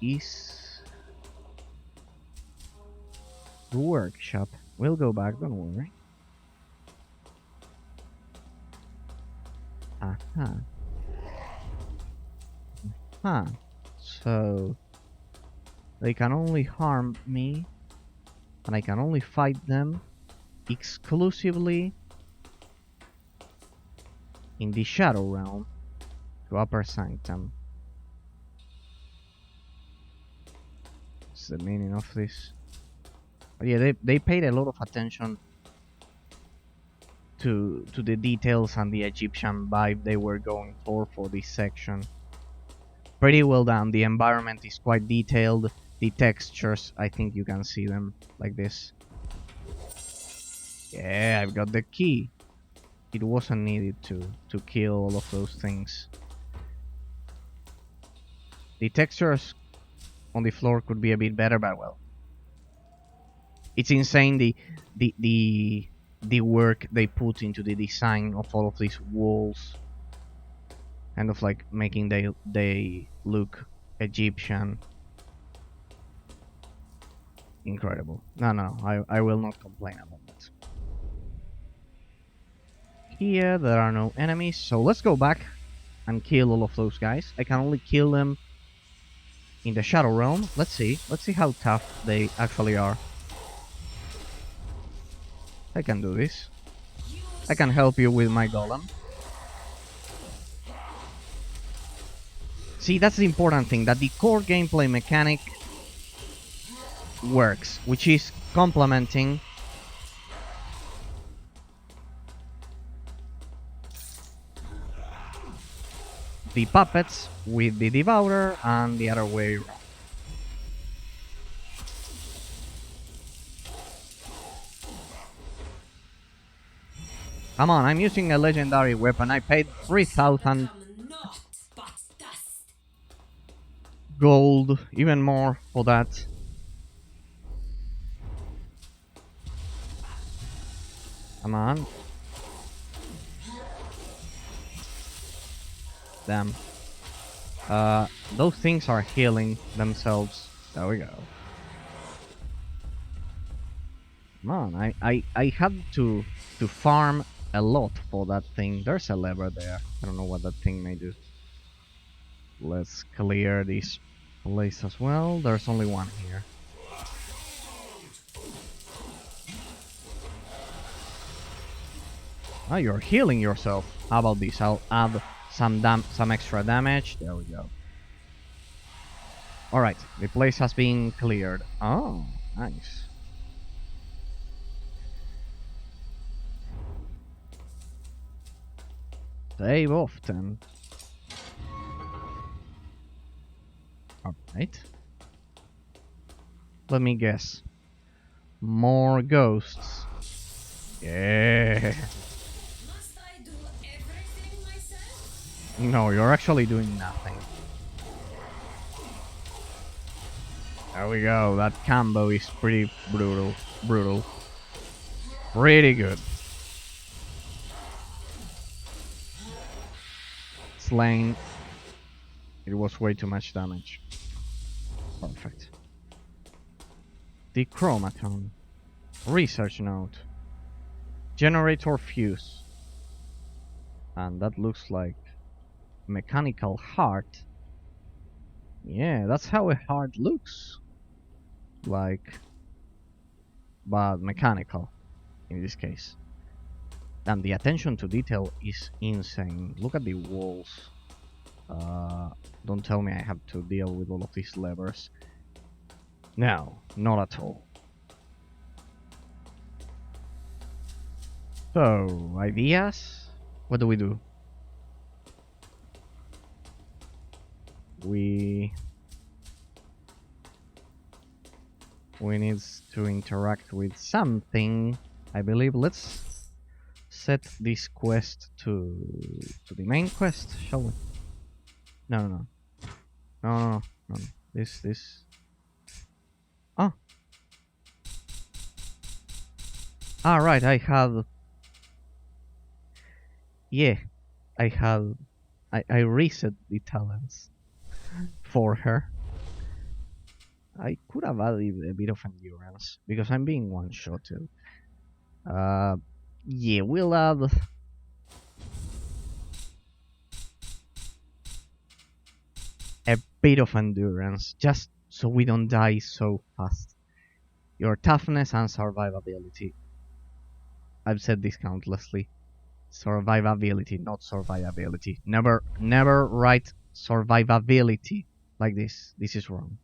Speaker 4: is the workshop. We'll go back, don't worry. So they can only harm me and I can only fight them exclusively in the Shadow Realm to Upper Sanctum. What's the meaning of this? But yeah, they paid a lot of attention to the details and the Egyptian vibe they were going for this section. Pretty well done. The environment is quite detailed. The textures, I think you can see them like this. Yeah, I've got the key. It wasn't needed to kill all of those things. The textures on the floor could be a bit better, but well, it's insane the work they put into the design of all of these walls, kind of like making they look Egyptian. Incredible. No, I will not complain about that. Here there are no enemies, so let's go back and kill all of those guys. I can only kill them in the Shadow Realm. Let's see how tough they actually are. I can do this. I can help you with my golem. See, that's the important thing, that the core gameplay mechanic works, which is complementing the puppets with the Devourer and the other way around. Come on, I'm using a legendary weapon. I paid 3,000
Speaker 3: Become naught but dust.
Speaker 4: gold, even more for that. Come on. Damn. Those things are healing themselves. There we go. Come on, I had to farm a lot for that thing. There's a lever there. I don't know what that thing may do. Let's clear this place as well. There's only one here. Ah, you're healing yourself. How about this? I'll add some extra damage. There we go. Alright, the place has been cleared. Oh, nice. Save often. Alright. Let me guess. More ghosts. Yeah.
Speaker 3: Must I do everything myself?
Speaker 4: No, you're actually doing nothing. There we go. That combo is pretty brutal. Pretty good. Slain. It was way too much damage. Perfect. The chromaton. Research note. Generator fuse. And that looks like mechanical heart. Yeah, that's how a heart looks like, but mechanical in this case. And the attention to detail is insane. Look at the walls. Don't tell me I have to deal with all of these levers. No, not at all. So, ideas? What do we do? We need to interact with something, I believe. Let's set this quest to the main quest, shall we? No. This. Oh. Ah, right. I have. Yeah, I reset the talents for her. I could have added a bit of endurance because I'm being one-shotted. Yeah, we'll add a bit of endurance just so we don't die so fast. Your toughness and survivability. I've said this countlessly. Survivability, not survivability. Never write survivability like this. This is wrong.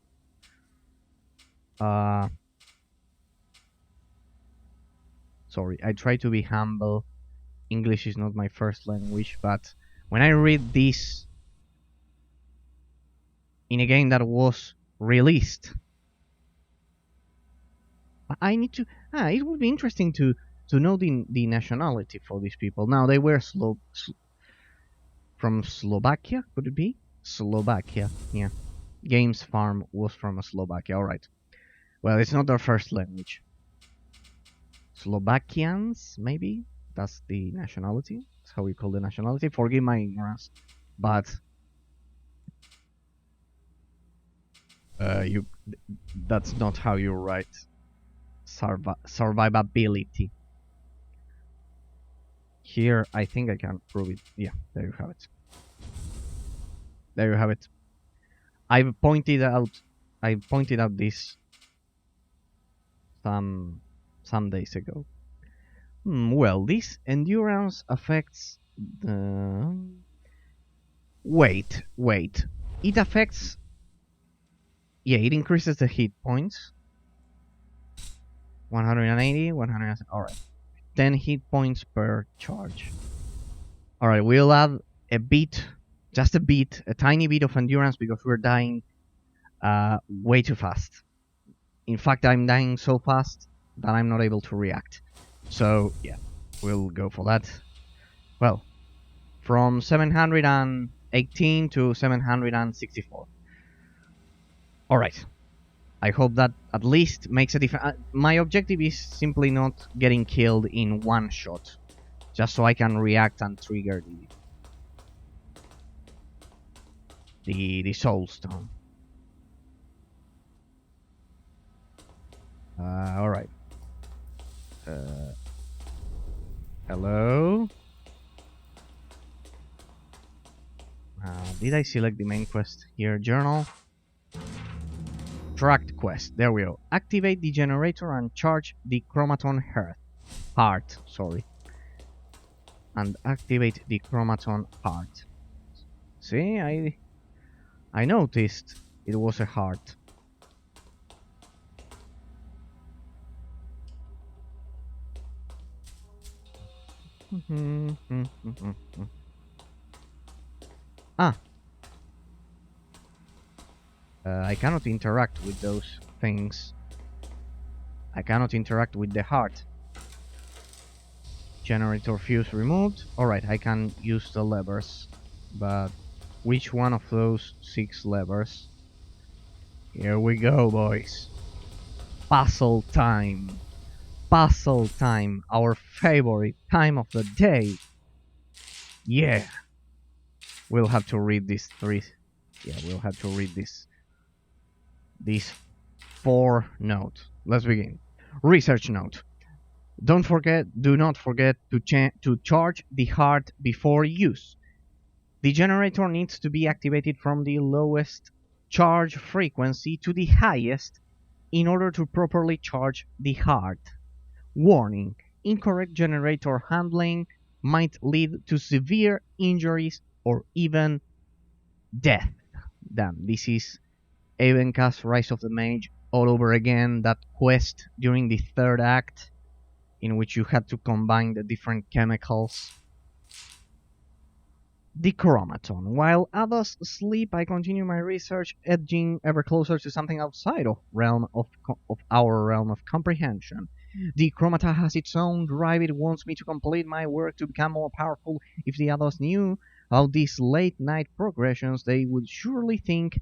Speaker 4: Sorry, I try to be humble. English is not my first language, but when I read this in a game that was released, I need to. It would be interesting to know the nationality for these people. Now, they were from Slovakia, could it be? Slovakia, yeah. Games Farm was from Slovakia, alright. Well, it's not their first language. Slovakians, maybe? That's the nationality? That's how we call the nationality. Forgive my ignorance. But that's not how you write survivability. Here, I think I can prove it. Yeah, there you have it. There you have it. I've pointed out this some days ago. Well, this endurance affects the... Wait. It affects... Yeah, it increases the hit points. 180, 100... Alright. 10 hit points per charge. Alright, we'll add a bit, just a bit, a tiny bit of endurance because we're dying way too fast. In fact, I'm dying so fast that I'm not able to react. So, yeah, we'll go for that. from 718 to 764. Alright. I hope that at least makes a difference. My objective is simply not getting killed in one shot. Just so I can react and trigger the soul stone. Alright. Hello? Did I select the main quest here? Journal? Tracked quest. There we go. Activate the generator and charge the chromaton heart. Sorry. And activate the chromaton heart. See, I noticed it was a heart. I cannot interact with those things. I cannot interact with the heart. Generator fuse removed. Alright, I can use the levers. But which one of those 6 levers? Here we go, boys. Puzzle time. Puzzle time. Our favorite time of the day. Yeah. We'll have to read these 3. Yeah, we'll have to read these 4 notes. Let's begin. Research note. Do not forget to charge the heart before use. The generator needs to be activated from the lowest charge frequency to the highest in order to properly charge the heart. Warning: incorrect generator handling might lead to severe injuries or even death. Damn, this is Avencast Rise of the Mage all over again, that quest during the 3rd act in which you had to combine the different chemicals. The chromaton. While others sleep, I continue my research, edging ever closer to something outside of our realm of comprehension. The chromata has its own drive. It wants me to complete my work to become more powerful. If the others knew all these late night progressions, they would surely think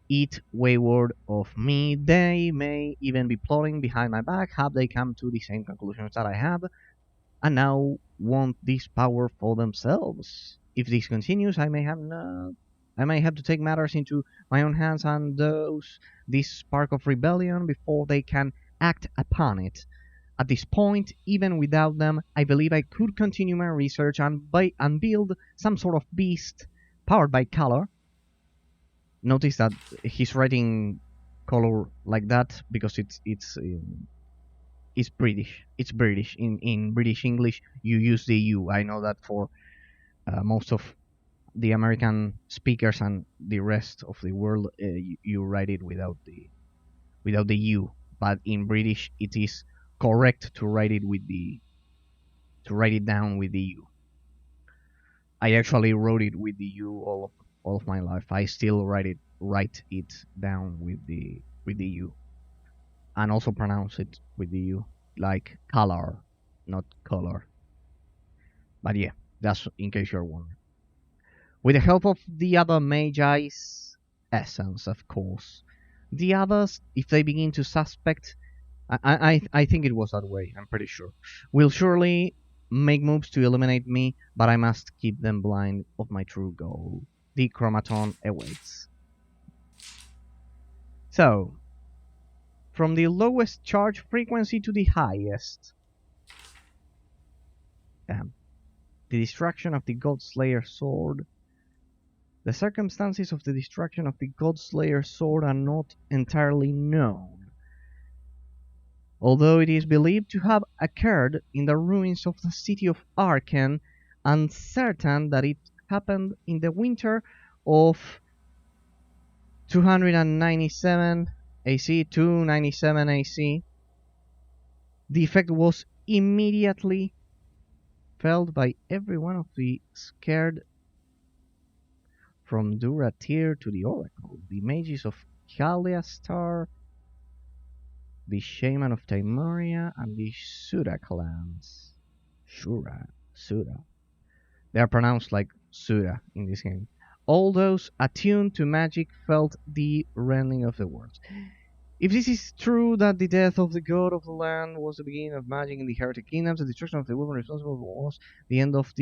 Speaker 4: it wayward of me. They may even be plotting behind my back. Have they come to the same conclusions that I have, and now want this power for themselves? If this continues, I may have to take matters into my own hands and this spark of rebellion before they can act upon it. At this point, even without them, I believe I could continue my research and build some sort of beast powered by color. Notice that he's writing color like that because it's British. It's British. In British English, you use the U. I know that for most of the American speakers and the rest of the world, you write it without the U. But in British, it is correct to write it down with the U. I actually wrote it with the U all of my life. I still write it down with the U, and also pronounce it with the U, like color, not color. But yeah, that's in case you're wondering. With the help of the other Magi's essence, of course. The others, if they begin to suspect, I think it was that way, I'm pretty sure, will surely make moves to eliminate me, but I must keep them blind of my true goal. The chromaton awaits. So, from the lowest charge frequency to the highest. The destruction of the Goldslayer sword. The circumstances of the destruction of the Goldslayer sword are not entirely known, although it is believed to have occurred in the ruins of the city of Arcanum, and certain that it happened in the winter of 297 AC, 297 AC. The effect was immediately felt by every one of the scared, from Duratir to the Oracle, the mages of Kaliastar, the Shaman of Timoria, and the Sura clans. Sura. They are pronounced like Sura in this game. All those attuned to magic felt the rending of the world. If this is true that the death of the god of the land was the beginning of magic in the heretic kingdoms, the destruction of the woman responsible was the end of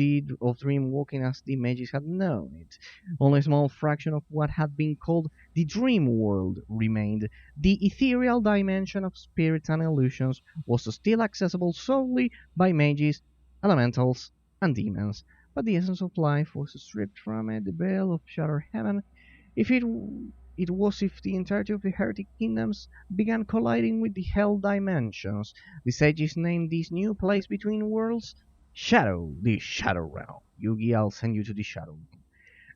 Speaker 4: dream walking as the mages had known it. Only a small fraction of what had been called the dream world remained. The ethereal dimension of spirits and illusions was still accessible solely by mages, elementals, and demons, but the essence of life was stripped from it. The veil of shattered heaven. It was if the entirety of the heretic kingdoms began colliding with the hell dimensions. The sages named this new place between worlds Shadow, the Shadow Realm. Yugi, I'll send you to the Shadow Realm.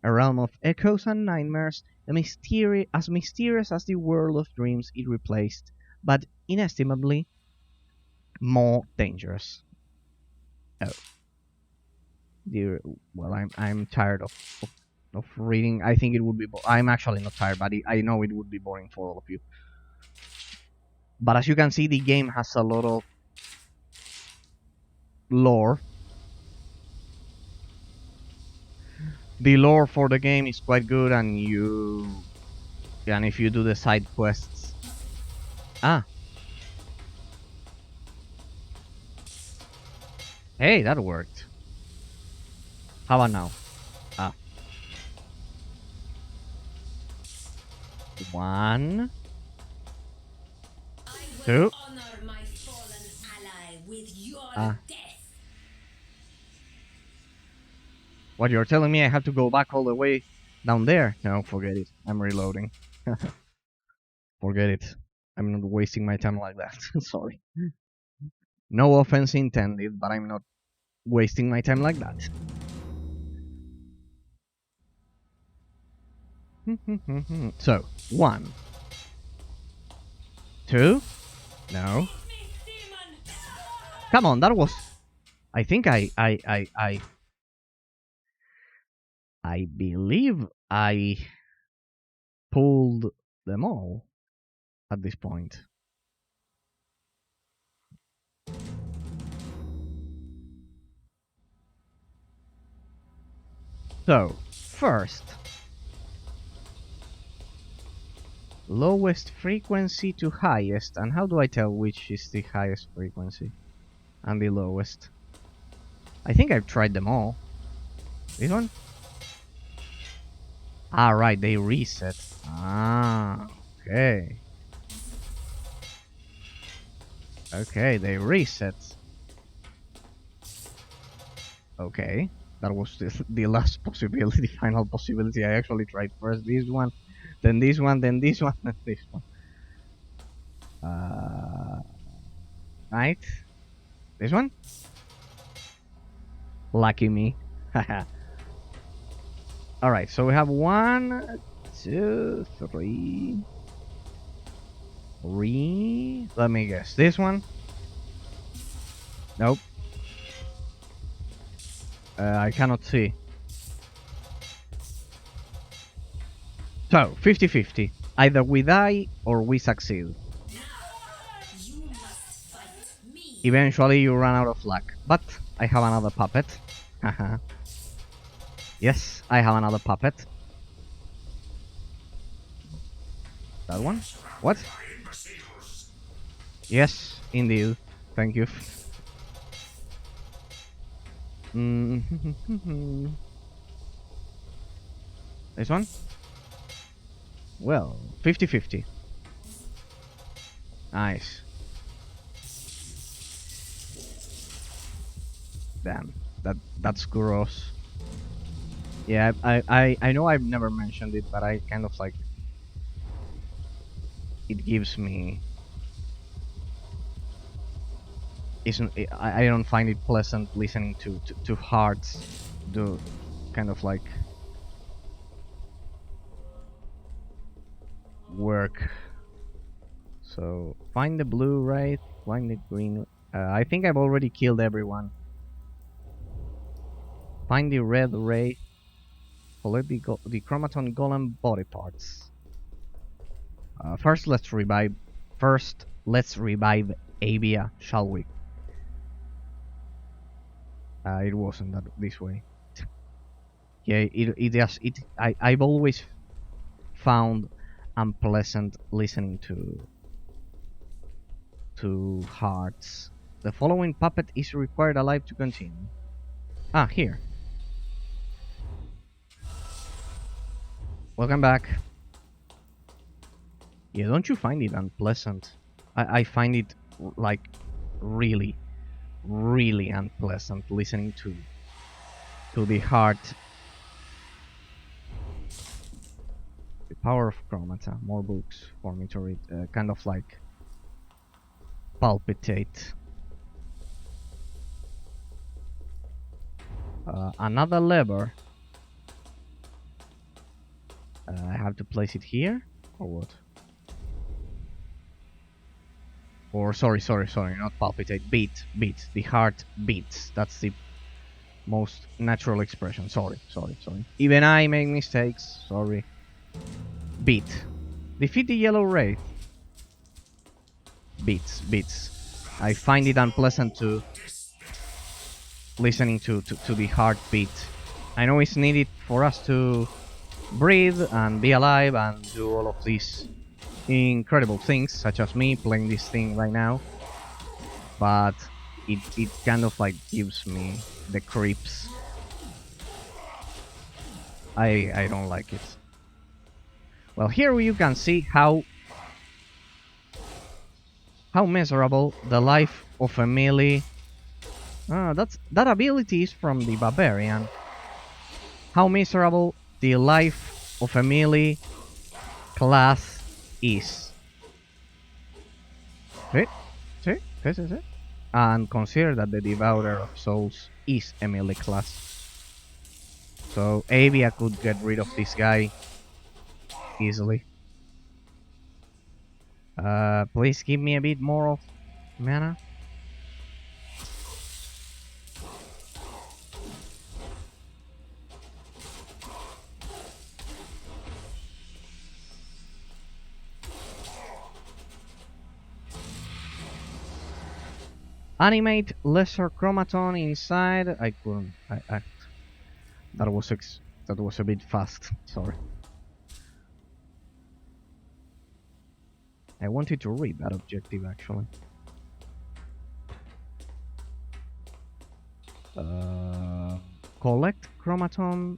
Speaker 4: A realm of echoes and nightmares, as mysterious as the world of dreams it replaced, but inestimably more dangerous. Oh. Dear, well, I'm tired of reading. I think it would be. I'm actually not tired, but I know it would be boring for all of you. But as you can see, the game has a lot of lore. The lore for the game is quite good, and if you do the side quests, hey, that worked. How about now? One, two.
Speaker 3: Honor my fallen ally with your death.
Speaker 4: What, you're telling me I have to go back all the way down there? No, forget it. I'm reloading. Forget it. I'm not wasting my time like that. Sorry. No offense intended, but I'm not wasting my time like that. So, 1, 2. No. Come on, that was. I think I believe I pulled them all at this point. So, first, lowest frequency to highest. And how do I tell which is the highest frequency and the lowest? I think I've tried them all. This one? Ah, right, they reset. Ah, okay. Okay, they reset. Okay, that was the last possibility, the final possibility. I actually tried first this one, then this one, then this one, then this one. Right? This one? Lucky me. Alright, so we have 1, 2, 3. Let me guess. This one? Nope. I cannot see. So, 50-50. Either we die or we succeed. Eventually you run out of luck. But I have another puppet. Haha. Yes, I have another puppet. That one? What? Yes, indeed. Thank you. This one? Well, 50-50. Nice. Damn, that's gross. Yeah, I know I've never mentioned it, but I kind of like it gives me. I don't find it pleasant listening to hearts do kind of like work. So find the blue, right? Find the green. I think I've already killed everyone. Find the red ray. Collect the chromaton golem body parts. First, let's revive Avia, shall we? It wasn't this way. Yeah, I've always found unpleasant listening to hearts. The following puppet is required alive to continue. Ah, here. Welcome back. Yeah, don't you find it unpleasant? I find it like really, really unpleasant listening to the heart. The power of chromata. More books for me to read. Kind of like palpitate. Another lever. I have to place it here, or what? Or sorry, not palpitate. Beat. The heart beats. That's the most natural expression. Sorry. Even I make mistakes. Sorry. Beat. Defeat the yellow wraith. Beats. I find it unpleasant to listening to the heartbeat. I know it's needed for us to breathe and be alive and do all of these incredible things, such as me playing this thing right now, but it kind of like gives me the creeps. I don't like it. Well, here you can see how miserable the life of a melee. That ability is from the barbarian. How miserable the life of a melee class is. See? And consider that the Devotee of Souls is a melee class. So Avia could get rid of this guy easily. Please give me a bit more of mana. Animate lesser chromaton inside. I couldn't. That was a bit fast. Sorry. I wanted to read that objective actually. Collect chromaton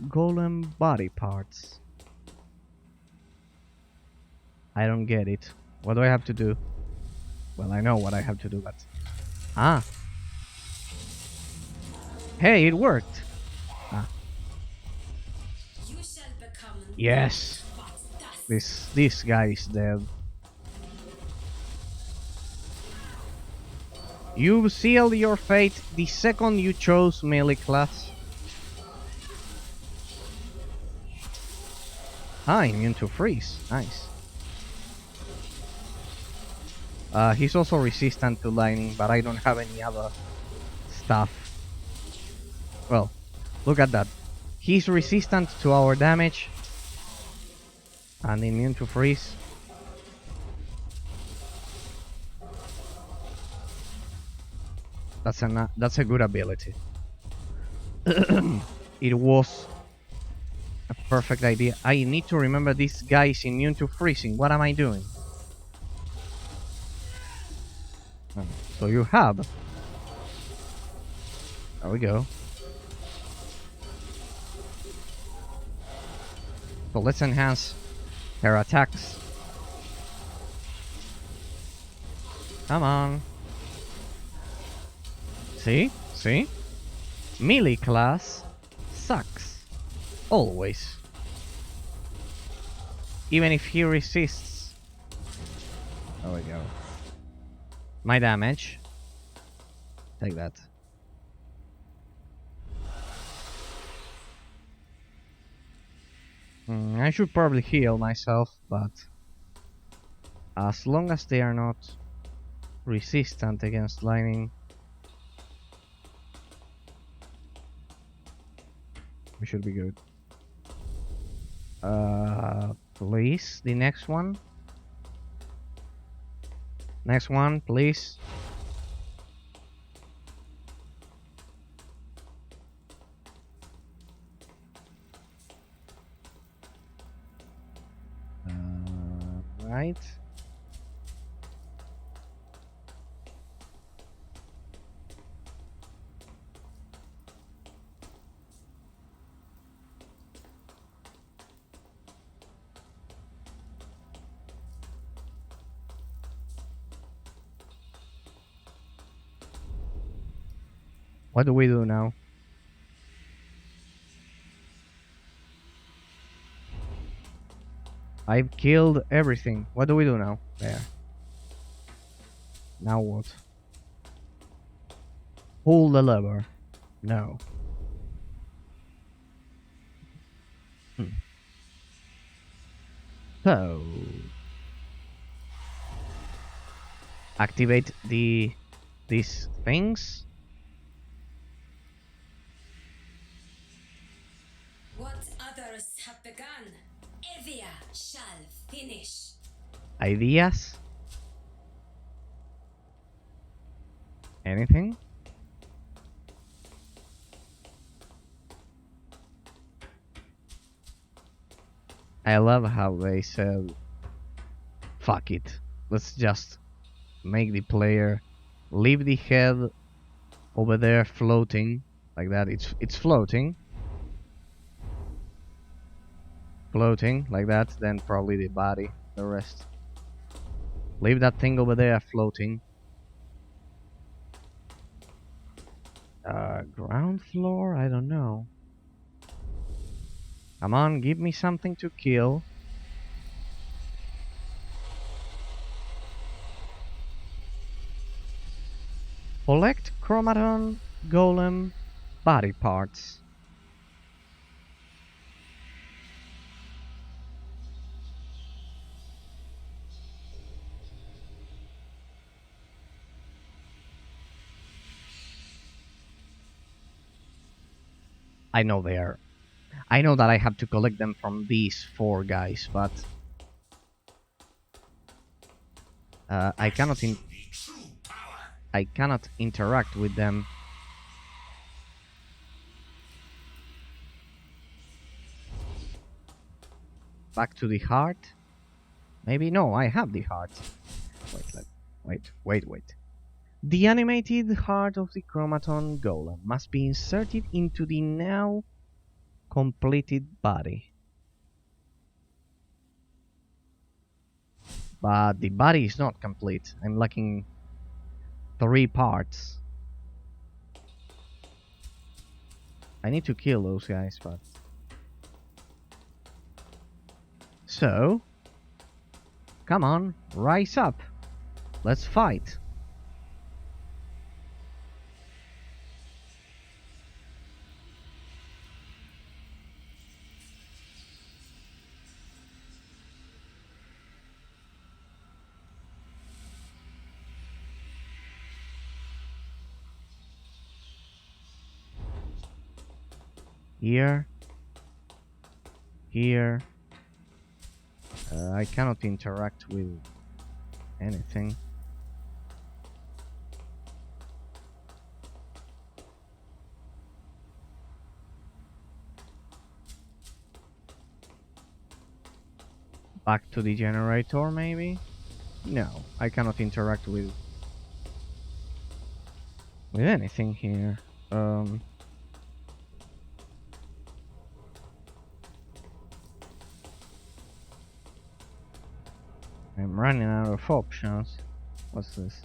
Speaker 4: golem body parts. I don't get it. What do I have to do? Well, I know what I have to do, but... Ah! Hey, it worked! Ah.
Speaker 3: You shall become
Speaker 4: Yes! This guy is dead. You sealed your fate the second you chose melee class. Ah, immune to freeze. Nice. He's also resistant to lightning, but I don't have any other stuff. Well, look at that. He's resistant to our damage and immune to freeze. That's a good ability. It was a perfect idea. I need to remember this guy is immune to freezing. What am I doing? So you have. There we go. So let's enhance her attacks. Come on. See? Melee class sucks. Always. Even if he resists. There we go. My damage. Take that. I should probably heal myself, but as long as they are not resistant against lightning, we should be good. Please, the next one. Next one, please. right? What do we do now? I've killed everything. What do we do now? There. Now what? Pull the lever. No. So activate these things.
Speaker 3: What others have begun, Evia shall finish.
Speaker 4: Ideas? Anything? I love how they said, fuck it. Let's just make the player leave the head over there floating like that. It's floating. Floating like that, then probably the body, the rest. Leave that thing over there floating. Ground floor? I don't know. Come on, give me something to kill. Collect chromaton golem body parts. I know they are. I know that I have to collect them from these 4 guys, but I cannot interact with them. Back to the heart. Maybe no, I have the heart. Wait. The animated heart of the chromaton golem must be inserted into the now completed body. But the body is not complete. I'm lacking 3 parts. I need to kill those guys, but... So... Come on, rise up. Let's fight. Here. Here. I cannot interact with anything. Back to the generator, maybe? No, I cannot interact with anything here. I'm running out of options. What's this?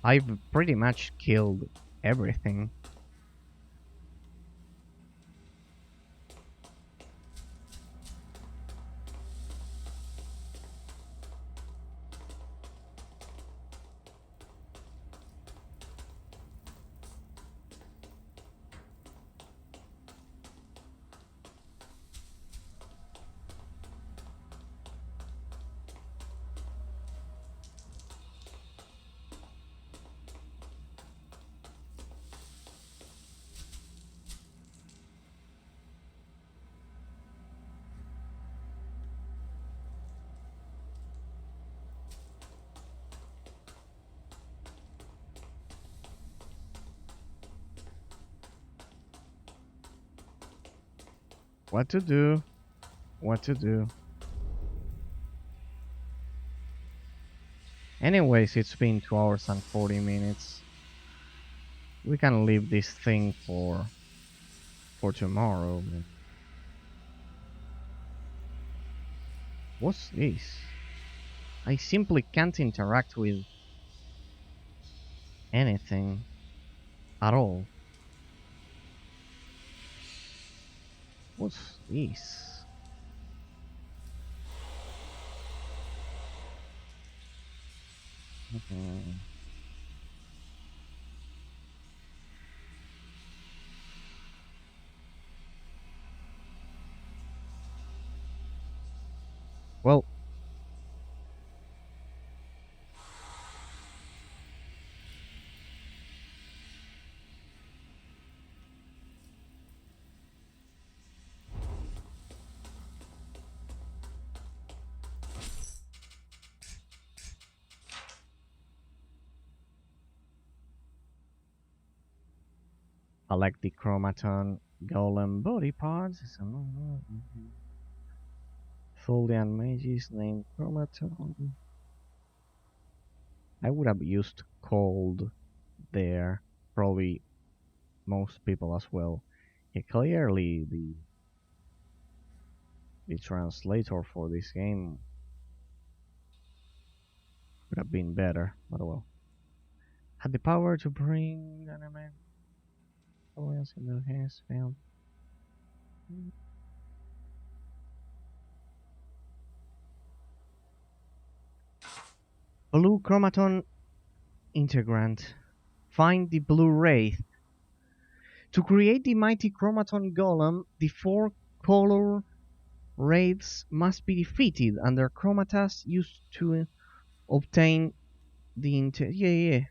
Speaker 4: I've pretty much killed everything. What to do? What to do? Anyways, it's been 2 hours and 40 minutes. We can leave this thing for tomorrow. What's this? I simply can't interact with anything at all. What's this? Well, I like the chromaton golem body parts. Tholian mages named chromaton. I would have used cold there, probably most people as well. Yeah, clearly the translator for this game would have been better, but well. Had the power to bring anime audience in the hands found. Blue chromaton integrant. Find the blue wraith. To create the mighty chromaton golem, the 4 color wraiths must be defeated, and their chromatas used to obtain the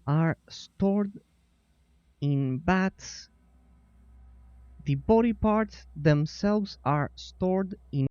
Speaker 4: are stored in vats. The body parts themselves are stored in